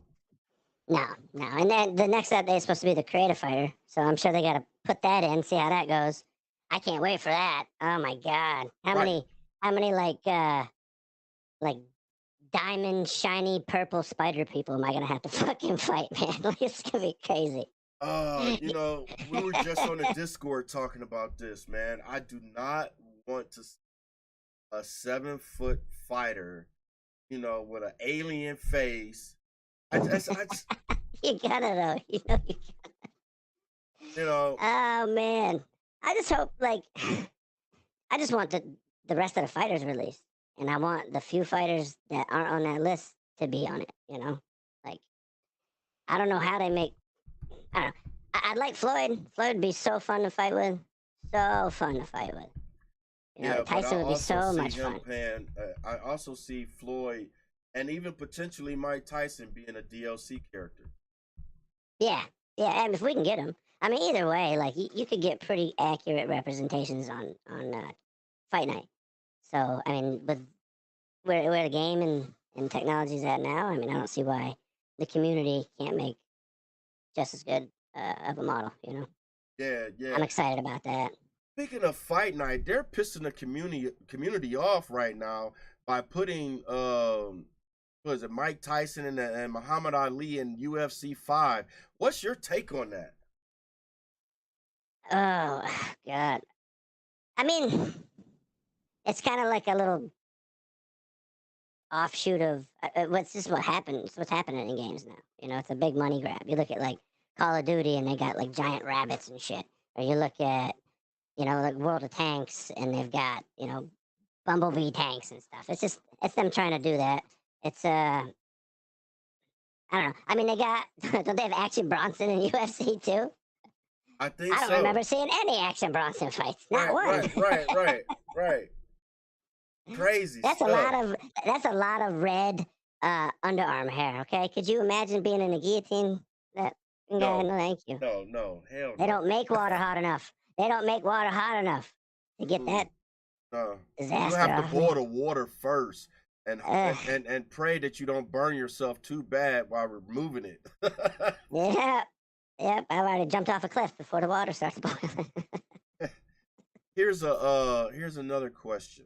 [SPEAKER 2] No, no. And then the next update is supposed to be the creative fighter, so I'm sure they got to put that in, see how that goes. I can't wait for that. Oh my god,
[SPEAKER 1] Right.
[SPEAKER 2] how many like diamond shiny purple spider people am I gonna have to fucking fight, man? Like, it's gonna be crazy.
[SPEAKER 1] We were just on the Discord talking about this, man. I do not want to see a 7 foot fighter, with an alien face. I just
[SPEAKER 2] You gotta though, you know.
[SPEAKER 1] you know,
[SPEAKER 2] Oh man, I just hope I just want the rest of the fighters released, and I want the few fighters that aren't on that list to be on it. Like I don't know how they make. I don't know. I'd like Floyd. Floyd would be so fun to fight with. So fun to fight with.
[SPEAKER 1] yeah, but I
[SPEAKER 2] Tyson would be
[SPEAKER 1] also
[SPEAKER 2] so
[SPEAKER 1] see
[SPEAKER 2] much
[SPEAKER 1] him
[SPEAKER 2] fun.
[SPEAKER 1] paying. I also see Floyd, and even potentially Mike Tyson being a DLC character.
[SPEAKER 2] Yeah, yeah. And if we can get him, I mean, either way, like you could get pretty accurate representations on fight night. So I mean, with where the game and technology is at now, I mean, I don't see why the community can't make just as good of a model.
[SPEAKER 1] Yeah,
[SPEAKER 2] I'm
[SPEAKER 1] yeah.
[SPEAKER 2] excited about that.
[SPEAKER 1] Speaking of fight night, they're pissing the community off right now by putting what is it, Mike Tyson and Muhammad Ali in UFC 5. What's your take on that?
[SPEAKER 2] Oh God, I mean, it's kind of like a little offshoot of what's this? What happens? What's happening in games now? You know, it's a big money grab. You look at like Call of Duty, and they got like giant rabbits and shit. Or you look at like World of Tanks, and they've got Bumblebee tanks and stuff. It's them trying to do that. It's I don't know. I mean, they got don't they have Action Bronson in UFC too?
[SPEAKER 1] I think
[SPEAKER 2] I don't
[SPEAKER 1] so.
[SPEAKER 2] remember seeing any Action Bronson fights. Not
[SPEAKER 1] Right,
[SPEAKER 2] one.
[SPEAKER 1] right, right, right, right. Crazy
[SPEAKER 2] That's a
[SPEAKER 1] stuff.
[SPEAKER 2] lot of red underarm hair. Okay, could you imagine being in a guillotine? That guy,
[SPEAKER 1] No,
[SPEAKER 2] no, thank you.
[SPEAKER 1] no, no, hell
[SPEAKER 2] They
[SPEAKER 1] no.
[SPEAKER 2] don't make water hot enough. They don't make water hot enough to get
[SPEAKER 1] Mm-mm.
[SPEAKER 2] that
[SPEAKER 1] No. You
[SPEAKER 2] disaster
[SPEAKER 1] have to
[SPEAKER 2] off me.
[SPEAKER 1] boil the water first and
[SPEAKER 2] Ugh.
[SPEAKER 1] and pray that you don't burn yourself too bad while removing it.
[SPEAKER 2] Yeah. Yep. I already jumped off a cliff before the water starts boiling.
[SPEAKER 1] Here's another question.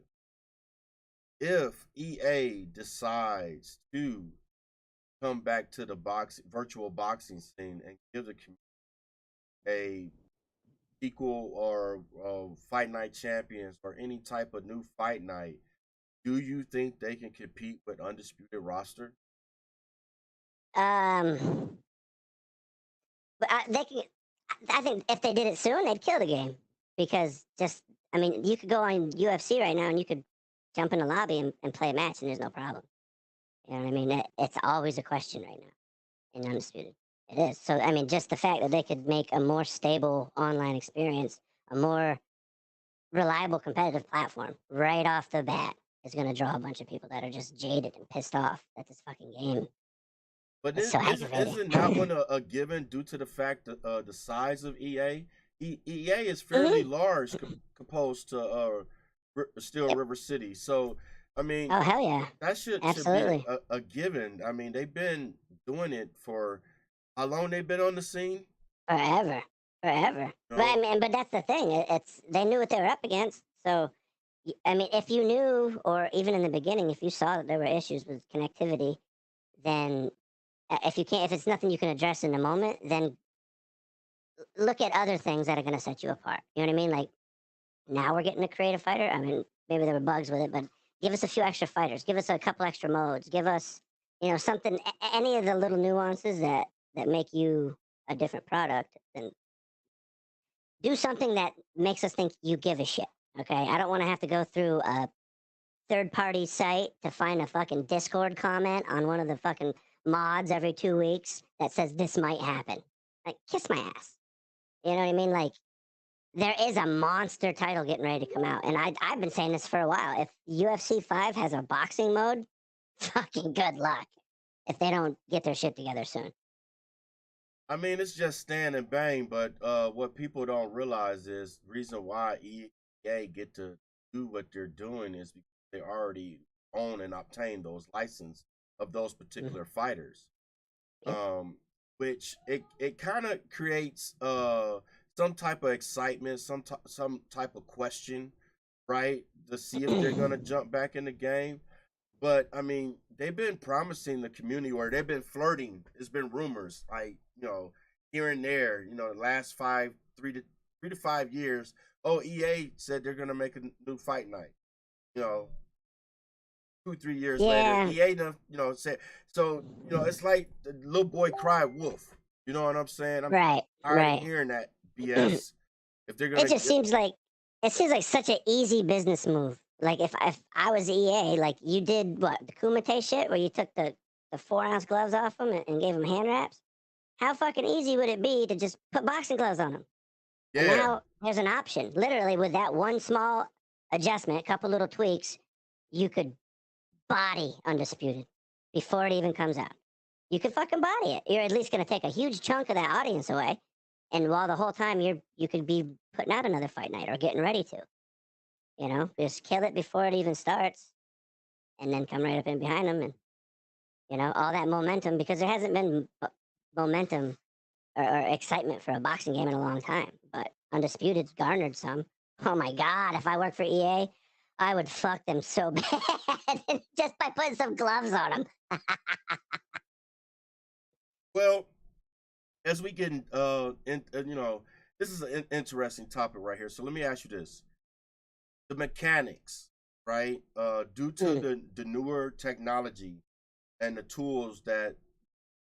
[SPEAKER 1] If EA decides to come back to the virtual boxing scene and give the community a equal or fight night champions or any type of new fight night, do you think they can compete with undisputed roster?
[SPEAKER 2] um, but they can. I think if they did it soon, they'd kill the game because I mean, you could go on UFC right now and you could jump in the lobby and play a match and there's no problem. You know what I mean? It's always a question right now in Undisputed. It is. So, I mean, just the fact that they could make a more stable online experience, a more reliable competitive platform right off the bat is going to draw a bunch of people that are just jaded and pissed off that this fucking game
[SPEAKER 1] But
[SPEAKER 2] is so aggravating.
[SPEAKER 1] isn't that one a given due to the fact that the size of EA? EA is fairly
[SPEAKER 2] Hmm.
[SPEAKER 1] large composed to Steel
[SPEAKER 2] Yep.
[SPEAKER 1] River City. So, I mean,
[SPEAKER 2] Oh, hell yeah.
[SPEAKER 1] that should be
[SPEAKER 2] Absolutely.
[SPEAKER 1] a given. I mean, they've been doing it for how long they've been on the scene?
[SPEAKER 2] Forever. Forever.
[SPEAKER 1] You
[SPEAKER 2] But I
[SPEAKER 1] know,
[SPEAKER 2] mean, but that's the thing. It's they knew what they were up against. So, I mean, if you knew, or even in the beginning, if you saw that there were issues with connectivity, then if you can't, if it's nothing you can address in the moment, then look at other things that are going to set you apart. You know what I mean? Like now we're getting a creative fighter. I mean, maybe there were bugs with it, but give us a few extra fighters. Give us a couple extra modes. Give us, something. Any of the little nuances that make you a different product. Then do something that makes us think you give a shit. Okay, I don't want to have to go through a third party site to find a fucking Discord comment on one of the fucking mods every 2 weeks that says this might happen. Like, kiss my ass. You know what I mean? Like, there is a monster title getting ready to come out, and I've been saying this for a while. If UFC 5 has a boxing mode, fucking good luck if they don't get their shit together soon.
[SPEAKER 1] I mean, it's just stand and bang, but what people don't realize is the reason why EA get to do what they're doing is because they already own and obtain those license of those
[SPEAKER 2] Mhm.
[SPEAKER 1] particular fighters.
[SPEAKER 2] Yep.
[SPEAKER 1] Which it kind of creates some type of excitement, some type of question, right? To see if they're gonna jump back in the game. But I mean, they've been promising the community, or they've been flirting. There's been rumors, like here and there. The last 3 to 5 years. Oh, EA said they're gonna make a new fight night. You know, 2 3 years later,
[SPEAKER 2] Yeah,
[SPEAKER 1] EA said so. It's like the little boy cried wolf. You know what I'm saying? I'm
[SPEAKER 2] right,
[SPEAKER 1] tired of
[SPEAKER 2] right.
[SPEAKER 1] hearing that BS. If they're
[SPEAKER 2] It
[SPEAKER 1] gonna
[SPEAKER 2] just
[SPEAKER 1] get,
[SPEAKER 2] seems like such an easy business move. Like if I was EA, like you did what the Kumite shit, where you took the 4 ounce gloves off them and gave them hand wraps. How fucking easy would it be to just put boxing gloves on them? And
[SPEAKER 1] yeah,
[SPEAKER 2] now there's an option. Literally, with that one small adjustment, a couple little tweaks, you could body Undisputed before it even comes out. You could fucking body it. You're at least going to take a huge chunk of that audience away. And while the whole time you could be putting out another fight night or getting ready to, just kill it before it even starts, and then come right up in behind them, and all that momentum because there hasn't been momentum or excitement for a boxing game in a long time. But Undisputed's garnered some. Oh my god! If I worked for EA, I would fuck them so bad just by putting some gloves on them.
[SPEAKER 1] well, as we get this is an interesting topic right here. So let me ask you this: the mechanics. right? Due to
[SPEAKER 2] Mm.
[SPEAKER 1] the newer technology and the tools that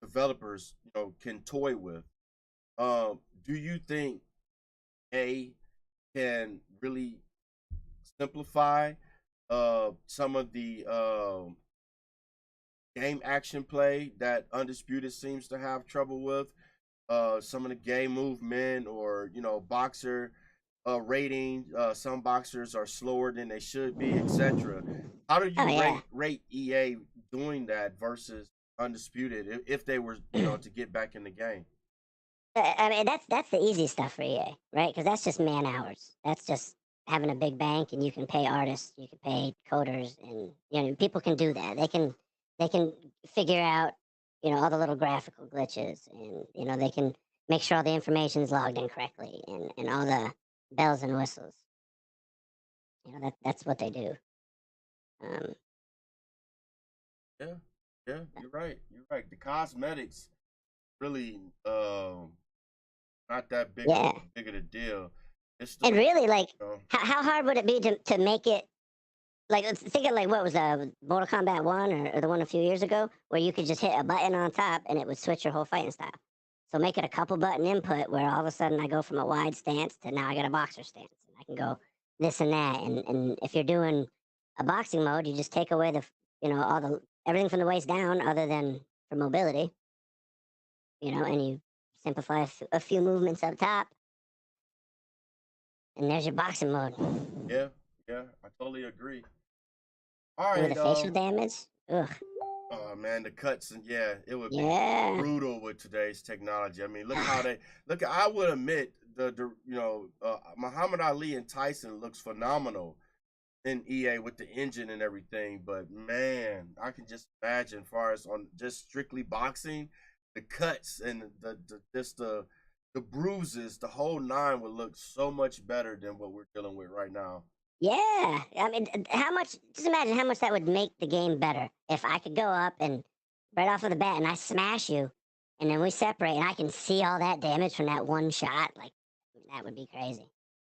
[SPEAKER 1] developers can toy with, do you think a can really simplify some of the game action play that Undisputed seems to have trouble with? Some of the game movement or boxer rating. Some boxers are slower than they should be, etc. How do
[SPEAKER 2] Oh
[SPEAKER 1] you
[SPEAKER 2] yeah.
[SPEAKER 1] rate EA doing that versus Undisputed if they were to get back in the game?
[SPEAKER 2] I mean, that's the easy stuff for EA, right? Because that's just man hours. That's just having a big bank, and you can pay artists, you can pay coders, and people can do that. They can figure out all the little graphical glitches, and they can make sure all the information is logged in correctly, and all the bells and whistles. That's what they do. Um,
[SPEAKER 1] Yeah, yeah, you're right. You're right. The cosmetics really not that
[SPEAKER 2] yeah,
[SPEAKER 1] big of a deal. It's
[SPEAKER 2] and
[SPEAKER 1] the
[SPEAKER 2] really, like,
[SPEAKER 1] you know,
[SPEAKER 2] how hard would it be to make it? Like, think of, like, what was Mortal Kombat 1, or the one a few years ago, where you could just hit a button on top and it would switch your whole fighting style. So make it a couple button input where all of a sudden I go from a wide stance to now I got a boxer stance. And I can go this and that. And if you're doing a boxing mode, you just take away all the everything from the waist down other than for mobility, and you simplify a few movements up top, and there's your boxing mode.
[SPEAKER 1] yeah, yeah, I totally agree. All
[SPEAKER 2] And with
[SPEAKER 1] right,
[SPEAKER 2] the facial damage, ugh,
[SPEAKER 1] oh man, the cuts and yeah, it would be
[SPEAKER 2] yeah.
[SPEAKER 1] brutal with today's technology. I mean, look how they look. I would admit the Muhammad Ali and Tyson looks phenomenal in EA with the engine and everything, but man, I can just imagine, as far as on just strictly boxing, the cuts and the just the bruises, the whole nine would look so much better than what we're dealing with right now.
[SPEAKER 2] Yeah, I mean, how much? Just imagine how much that would make the game better if I could go up and right off of the bat and I smash you, and then we separate, and I can see all that damage from that one shot. Like, that would be crazy.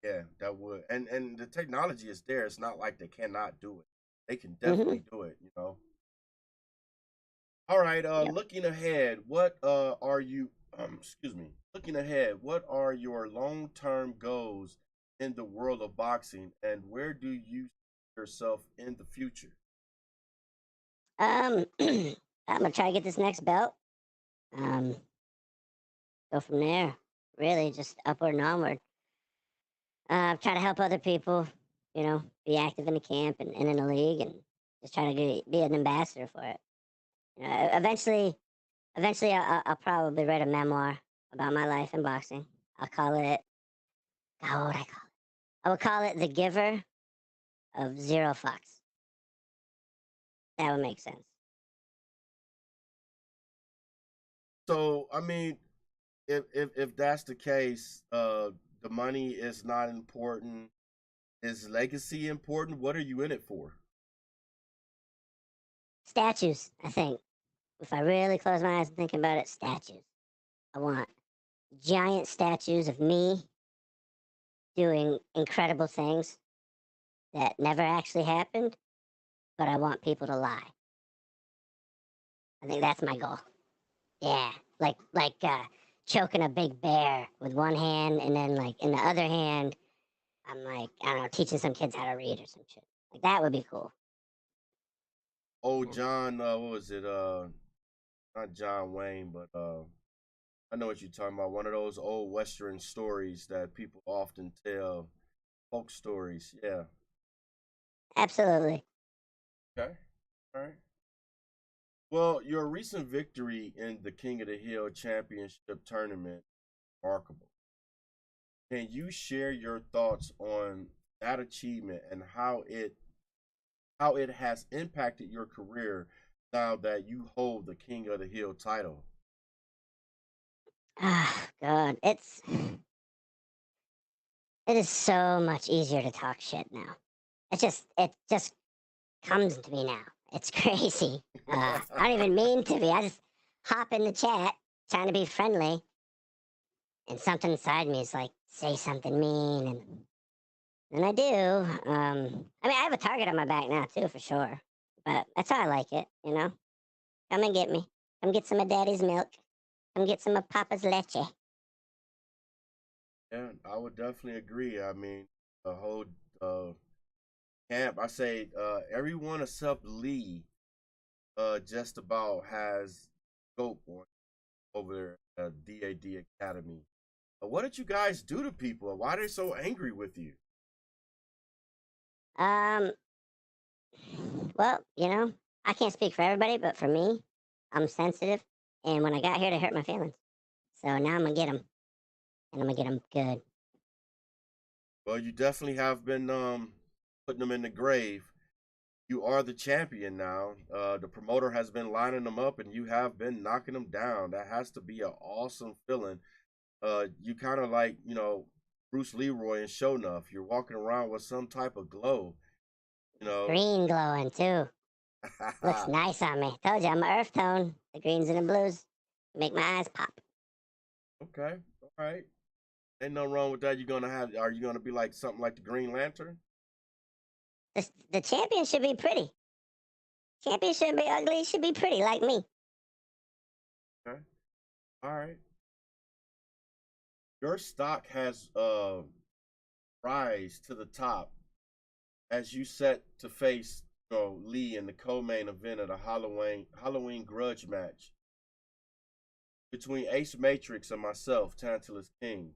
[SPEAKER 1] Yeah, that would. And the technology is there. It's not like they cannot do it. They can
[SPEAKER 2] Hmm.
[SPEAKER 1] definitely do it. All right,
[SPEAKER 2] Yep.
[SPEAKER 1] looking ahead, what are you excuse me. Looking ahead, what are your long-term goals in the world of boxing and where do you see yourself in the future?
[SPEAKER 2] I'm gonna try to get this next belt. Um, go from there. Really, just upward and onward. Try to help other people. Be active in the camp and in the league, and just try to be an ambassador for it. Eventually, I'll probably write a memoir about my life in boxing. I'll call it, what would I call it? I would call it The Giver of Zero Fucks. That would make sense.
[SPEAKER 1] So, I mean, if that's the case, the money is not important. Is legacy important? What are you in it for?
[SPEAKER 2] Statues, I think. If I really close my eyes and think about it, statues. I want giant statues of me doing incredible things that never actually happened, but I want people to lie. I think that's my goal. Yeah, like choking a big bear with one hand, and then, like, in the other hand, I'm, like, I don't know, teaching some kids how to read or some shit. Like, that would be cool.
[SPEAKER 1] Oh,
[SPEAKER 2] Yeah.
[SPEAKER 1] John, what was it? Not John Wayne, but I know what you're talking about. One of those old Western stories that people often tell, folk stories. Yeah.
[SPEAKER 2] Absolutely.
[SPEAKER 1] Okay. All right. Well, your recent victory in the King of the Hill Championship tournament, remarkable. Can you share your thoughts on that achievement and how it has impacted your career now that you hold the King of the Hill title?
[SPEAKER 2] Ah, God, it is so much easier to talk shit now. It just comes to me now. It's crazy. I don't even mean to be. I just hop in the chat trying to be friendly, and something inside me is like, say something mean, and And I do. I mean, I have a target on my back now too, for sure. But that's how I like it, you know. Come and get me. Come get some of Daddy's milk. Come get some of Papa's leche.
[SPEAKER 1] Yeah, I would definitely agree. I mean, the whole uh, camp. I say everyone except Lee, just about has scope on over there at DAD Academy. What did you guys do to people? Why are they so angry with you?
[SPEAKER 2] Um, well, you know, I can't speak for everybody, but for me, I'm sensitive, and when I got here, they hurt my feelings. So now I'm gonna get them, and I'm gonna get them good.
[SPEAKER 1] Well, you definitely have been putting them in the grave. You are the champion now. The promoter has been lining them up, and you have been knocking them down. That has to be an awesome feeling. You kind of like Bruce Leroy and Show Enough. You're walking around with some type of glow. You know.
[SPEAKER 2] Green glowing too. Looks nice on me. Told you I'm a earth tone. The greens and the blues make my eyes pop.
[SPEAKER 1] Okay. All right. Ain't no wrong with that. You're gonna have. Are you gonna be like something like the Green Lantern?
[SPEAKER 2] The champion should be pretty. Champion shouldn't be ugly. He should be pretty like me.
[SPEAKER 1] Okay. All right. Your stock has rise to the top as you set to face Lee in the co-main event of the Halloween grudge match between Ace Matrix and myself, Tantalus King.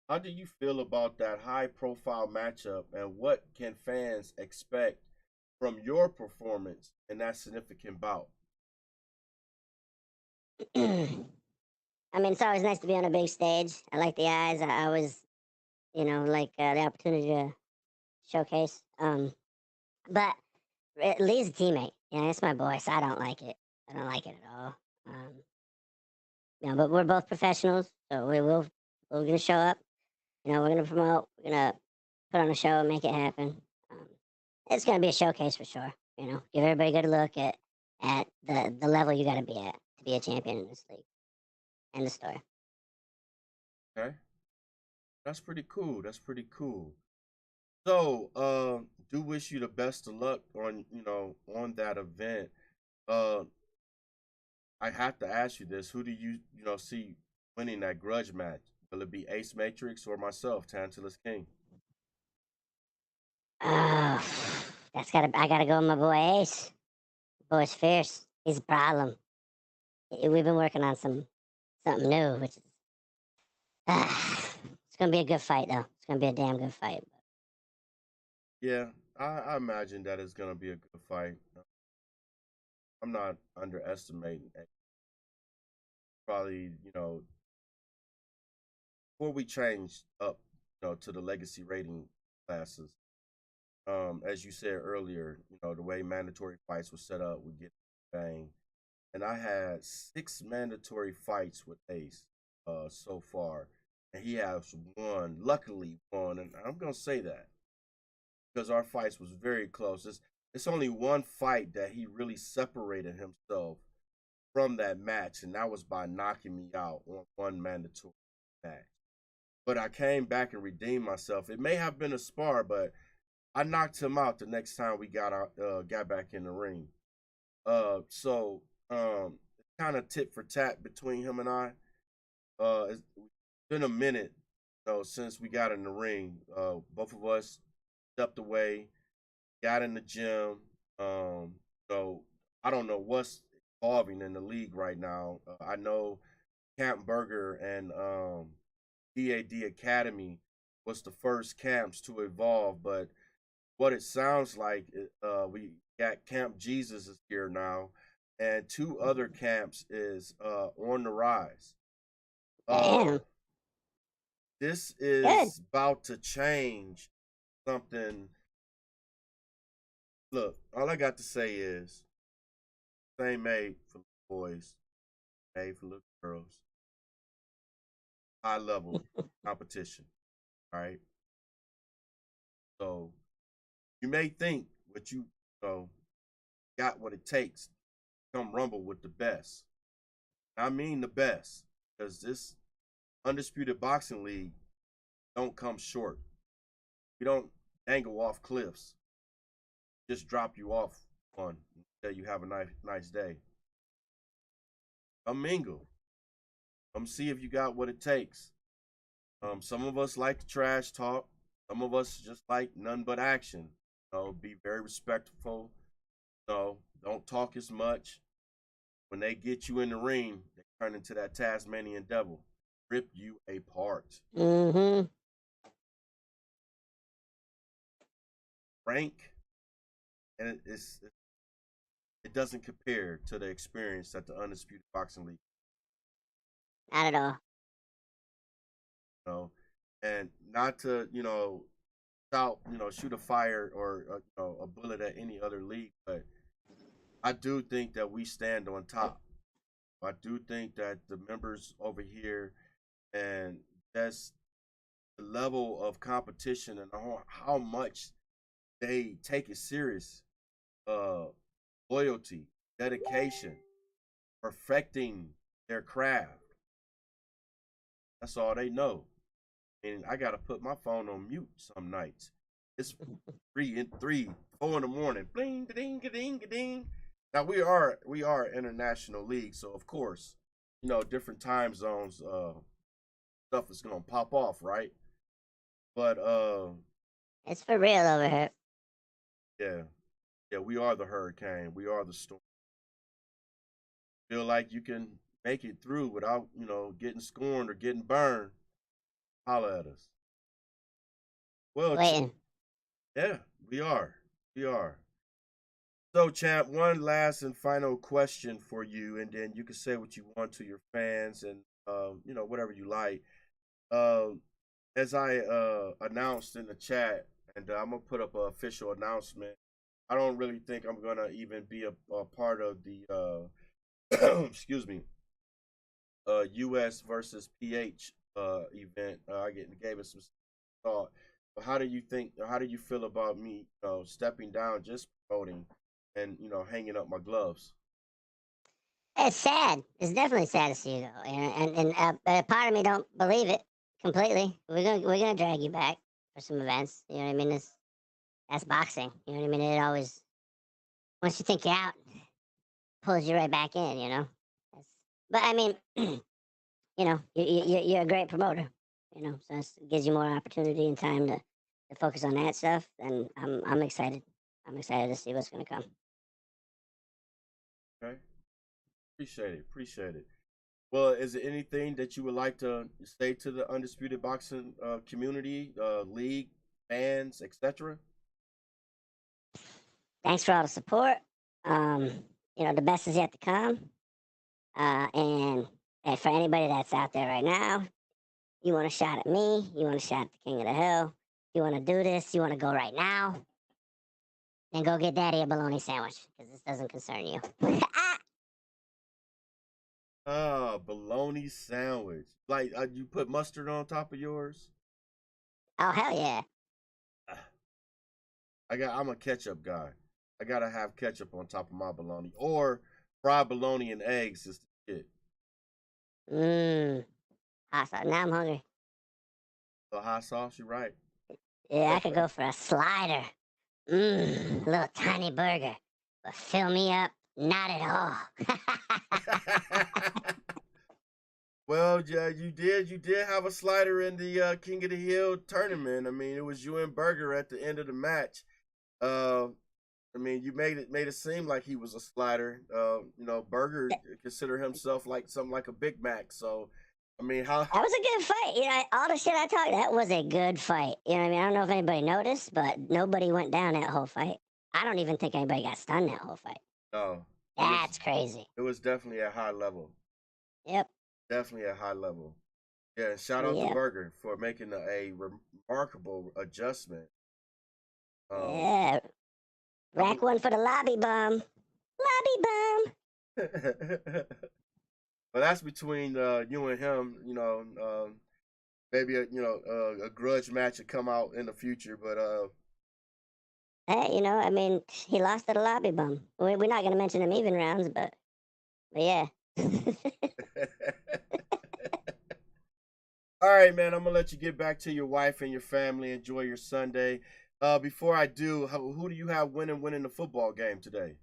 [SPEAKER 1] How do you feel about that high-profile matchup, and what can fans expect from your performance in that significant bout?
[SPEAKER 2] I mean, it's always nice to be on a big stage. I like the eyes. I always, like the opportunity to showcase. But Lee's a teammate. It's my boy, so I don't like it. I don't like it at all. Um, but we're both professionals, so we're gonna show up. We're gonna promote. We're gonna put on a show and make it happen. Um, it's gonna be a showcase for sure. Give everybody a good look at the level you got to be at to be a champion in this league. End of story.
[SPEAKER 1] Okay, that's pretty cool. That's pretty cool. So, do wish you the best of luck on on that event. Uh, I have to ask you this: who do you see winning that grudge match? Will it be Ace Matrix or myself, Tantalus King?
[SPEAKER 2] Oh, I gotta go with my boy Ace. Boy's fierce. He's a problem. We've been working on something new, which is it's gonna be a good fight though. It's gonna be a damn good fight.
[SPEAKER 1] Yeah, I imagine that it's gonna be a good fight. I'm not underestimating it. Probably, before we change up, to the legacy rating classes. As you said earlier, the way mandatory fights were set up, we get bang. And I had 6 mandatory fights with Ace so far. And he has won, luckily won, and I'm gonna say that because our fights was very close. It's only one fight that he really separated himself from that match, and that was by knocking me out on one mandatory match. But I came back and redeemed myself. It may have been a spar, but I knocked him out the next time we got back in the ring. So it's kind of tit for tat between him and I. It's been a minute, since we got in the ring. Both of us stepped away, got in the gym. So I don't know what's evolving in the league right now. I know Camp Burger and DAD Academy was the first camps to evolve, but what it sounds like, we got Camp Jesus is here now, and 2 other camps is on the rise. Uh,
[SPEAKER 2] Damn,
[SPEAKER 1] this
[SPEAKER 2] good.
[SPEAKER 1] is about to change something. Look, all I got to say is, same made for boys, made for little girls, high level competition. All right, so you may think what know got what it takes to come rumble with the best. I mean the best, because this undisputed boxing league don't come short. We don't dangle off cliffs, just drop you off on, tell you have a nice day. Come mingle. Come see if you got what it takes. Some of us like the trash talk. Some of us just like none but action. Be very respectful. Don't talk as much. When they get you in the ring, they turn into that Tasmanian devil, rip you apart.
[SPEAKER 2] Mm-hmm.
[SPEAKER 1] Rank, and it doesn't compare to the experience that the Undisputed Boxing League.
[SPEAKER 2] Not at all.
[SPEAKER 1] And not to shout, shoot a fire or a bullet at any other league, but I do think that we stand on top. I do think that the members over here and that's the level of competition and how much they take it serious. Uh, Loyalty, dedication, perfecting their craft. That's all they know. And I gotta put my phone on mute some nights. It's 4 in the morning. Bling, ding, ding, ding. Now we are international league, so of course, different time zones, stuff is gonna pop off, right? But
[SPEAKER 2] It's for real over here.
[SPEAKER 1] yeah, we are the hurricane. We are the storm. Feel like you can make it through without, getting scorned or getting burned. Holla at us. Well,
[SPEAKER 2] Waiting.
[SPEAKER 1] yeah, we are. We are. So, champ, one last and final question for you, and then you can say what you want to your fans and whatever you like. Uh, as I announced in the chat, and I'm gonna put up an official announcement. I don't really think I'm gonna even be a part of the excuse me, US versus PH event. I gave it some thought. But how do you think? How do you feel about me, stepping down, just promoting, and hanging up my gloves?
[SPEAKER 2] It's sad. It's definitely sad to see you go. And part of me don't believe it completely. We're gonna drag you back for some events. You know what I mean? That's boxing. You know what I mean? It always, once you think you're out, pulls you right back in. That's, but I mean, you're a great promoter. So it gives you more opportunity and time to focus on that stuff. And I'm excited. I'm excited to see what's gonna come.
[SPEAKER 1] Okay, appreciate it. Appreciate it. Well, is there anything that you would like to say to the undisputed boxing community, league, fans, etc.?
[SPEAKER 2] Thanks for all the support. Um, the best is yet to come. And for anybody that's out there right now, you want a shot at me, you want a shot at the King of the Hill, you want to do this, you want to go right now, then go get Daddy a bologna sandwich because this doesn't concern you.
[SPEAKER 1] Bologna sandwich. Like you put mustard on top of yours?
[SPEAKER 2] Oh, hell yeah.
[SPEAKER 1] I'm a ketchup guy. I gotta have ketchup on top of my bologna, or fried bologna and eggs is the shit.
[SPEAKER 2] Mmm. Hot sauce. Now I'm hungry.
[SPEAKER 1] So hot sauce, you're right.
[SPEAKER 2] Yeah, I could go for a slider. Mmm. Little tiny burger. But fill me up, not at all.
[SPEAKER 1] Well, yeah, you did. You did have a slider in the King of the Hill tournament. I mean, it was you and Burger at the end of the match. Uh, I mean, you made it seem like he was a slider. Burger consider himself like something like a Big Mac. So, I mean, how?
[SPEAKER 2] That was a good fight. All the shit I talked, that was a good fight. You know what I mean? I don't know if anybody noticed, but nobody went down that whole fight. I don't even think anybody got stunned that whole fight.
[SPEAKER 1] No,
[SPEAKER 2] That's crazy.
[SPEAKER 1] It was definitely a high level.
[SPEAKER 2] Yep.
[SPEAKER 1] Definitely a high level. Yeah, and shout out to Burger for making a remarkable adjustment.
[SPEAKER 2] Yeah. Rack one for the lobby bum. Lobby
[SPEAKER 1] bum. But that's between you and him. Maybe a grudge match would come out in the future. But
[SPEAKER 2] hey, I mean, he lost to the lobby bum. We're not going to mention him even rounds, but yeah.
[SPEAKER 1] All right, man. I'm gonna let you get back to your wife and your family. Enjoy your Sunday. Before I do, who do you have winning the football game today?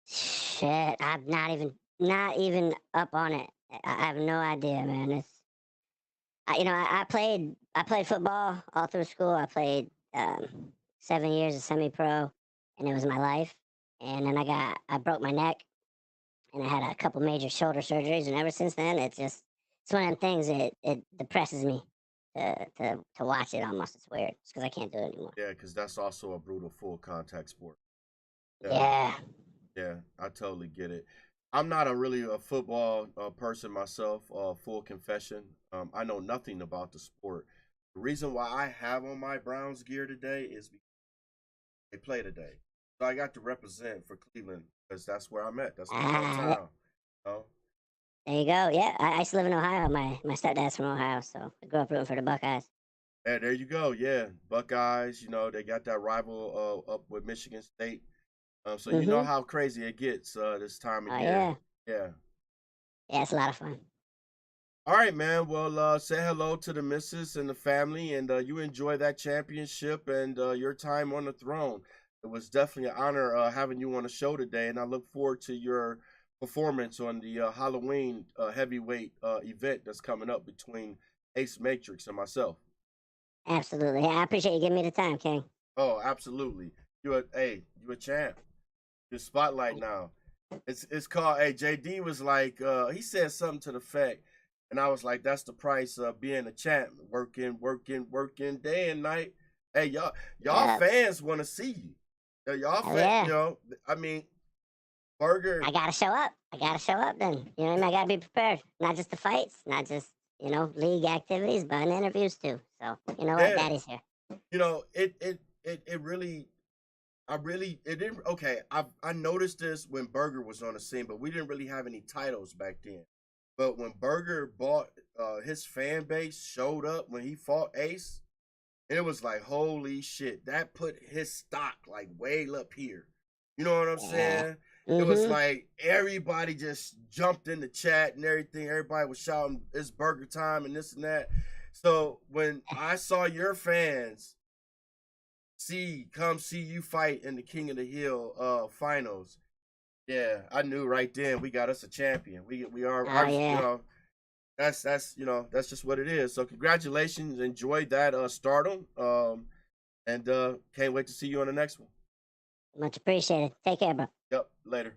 [SPEAKER 2] Shit, I'm not even up on it. I have no idea, man. I played football all through school. I played 7 years of semi-pro, and it was my life. And then I broke my neck, and I had a couple major shoulder surgeries, and ever since then, it's one of them things. It depresses me to watch it. Almost, it's weird. It's because I can't do it anymore.
[SPEAKER 1] Yeah, because that's also a brutal full contact sport. Yeah,
[SPEAKER 2] Yeah.
[SPEAKER 1] yeah, I totally get it. I'm not a football person myself. Full confession. I know nothing about the sport. The reason why I have on my Browns gear today is because they play today. So I got to represent for Cleveland because that's where I'm at. That's my
[SPEAKER 2] Yeah.
[SPEAKER 1] hometown. You know?
[SPEAKER 2] There you go. Yeah, I used to live in Ohio. My stepdad's from Ohio, so I grew up rooting for the Buckeyes.
[SPEAKER 1] Yeah, there you go. Yeah, Buckeyes. They got that rival up with Michigan State. So you know
[SPEAKER 2] Mm-hmm.
[SPEAKER 1] how crazy it gets this time of
[SPEAKER 2] Oh
[SPEAKER 1] year.
[SPEAKER 2] yeah,
[SPEAKER 1] Yeah.
[SPEAKER 2] yeah, it's a lot of fun.
[SPEAKER 1] All right, man. Well, say hello to the missus and the family, and you enjoy that championship and your time on the throne. It was definitely an honor having you on the show today, and I look forward to your performance on the Halloween heavyweight event that's coming up between Ace Matrix and myself.
[SPEAKER 2] Absolutely. I appreciate you giving me the time, King.
[SPEAKER 1] Oh, absolutely. You a champ. Your spotlight now. It's called. Hey, JD was like, he said something to the fact, and I was like, that's the price of being a champ. Working, working, working day and night. Hey, y'all
[SPEAKER 2] Yeah.
[SPEAKER 1] fans want to see you. Y'all
[SPEAKER 2] Oh
[SPEAKER 1] fan,
[SPEAKER 2] yeah.
[SPEAKER 1] I mean, Burger.
[SPEAKER 2] I gotta show up. I gotta show up. Then you know what I mean. I gotta be prepared. Not just the fights, not just league activities, but in interviews too. So you know what?
[SPEAKER 1] Yeah,
[SPEAKER 2] Daddy's here.
[SPEAKER 1] it really. It didn't. Okay, I noticed this when Burger was on the scene, but we didn't really have any titles back then. But when Burger bought, his fan base showed up when he fought Ace. It was like, holy shit, that put his stock like way up here. You know what I'm
[SPEAKER 2] Yeah.
[SPEAKER 1] saying? It was
[SPEAKER 2] Mm-hmm.
[SPEAKER 1] like everybody just jumped in the chat and everything. Everybody was shouting, it's burger time and this and that. So when I saw your fans come see you fight in the King of the Hill finals, yeah, I knew right then we got us a champion. We are
[SPEAKER 2] Oh
[SPEAKER 1] you
[SPEAKER 2] yeah.
[SPEAKER 1] know, that's just what it is. So congratulations, enjoy that stardom. And can't wait to see you on the next one.
[SPEAKER 2] Much appreciated. Take care, bro.
[SPEAKER 1] Yep, later.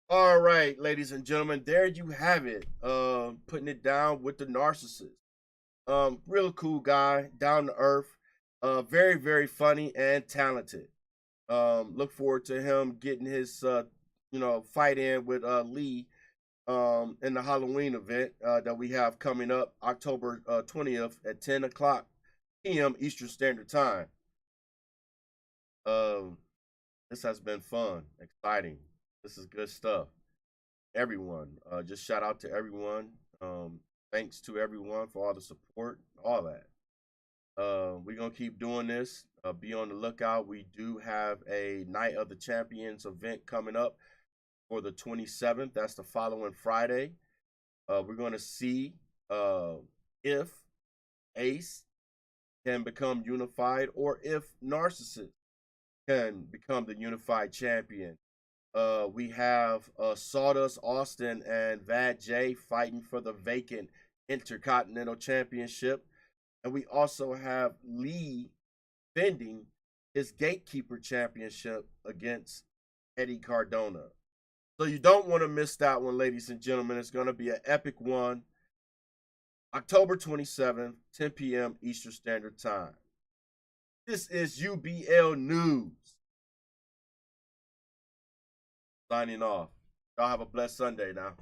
[SPEAKER 1] All right, ladies and gentlemen, there you have it. Putting it down with the narcissist. Real cool guy, down to earth, very, very funny and talented. Look forward to him getting his fight in with Lee in the Halloween event that we have coming up October 20th at 10 o'clock p.m. Eastern Standard Time. Um, this has been fun, exciting. This is good stuff. Everyone, just shout out to everyone. Thanks to everyone for all the support, all that. We're gonna keep doing this. Be on the lookout. We do have a Night of the Champions event coming up for the 27th. That's the following Friday. We're gonna see if Ace can become unified or if Narcissist can become the unified champion. We have Sawdust Austin and Vad J fighting for the vacant Intercontinental Championship. And we also have Lee defending his Gatekeeper Championship against Eddie Cardona. So you don't want to miss that one, ladies and gentlemen. It's going to be an epic one. October 27th, 10 p.m. Eastern Standard Time. This is UBL News. Signing off. Y'all have a blessed Sunday now.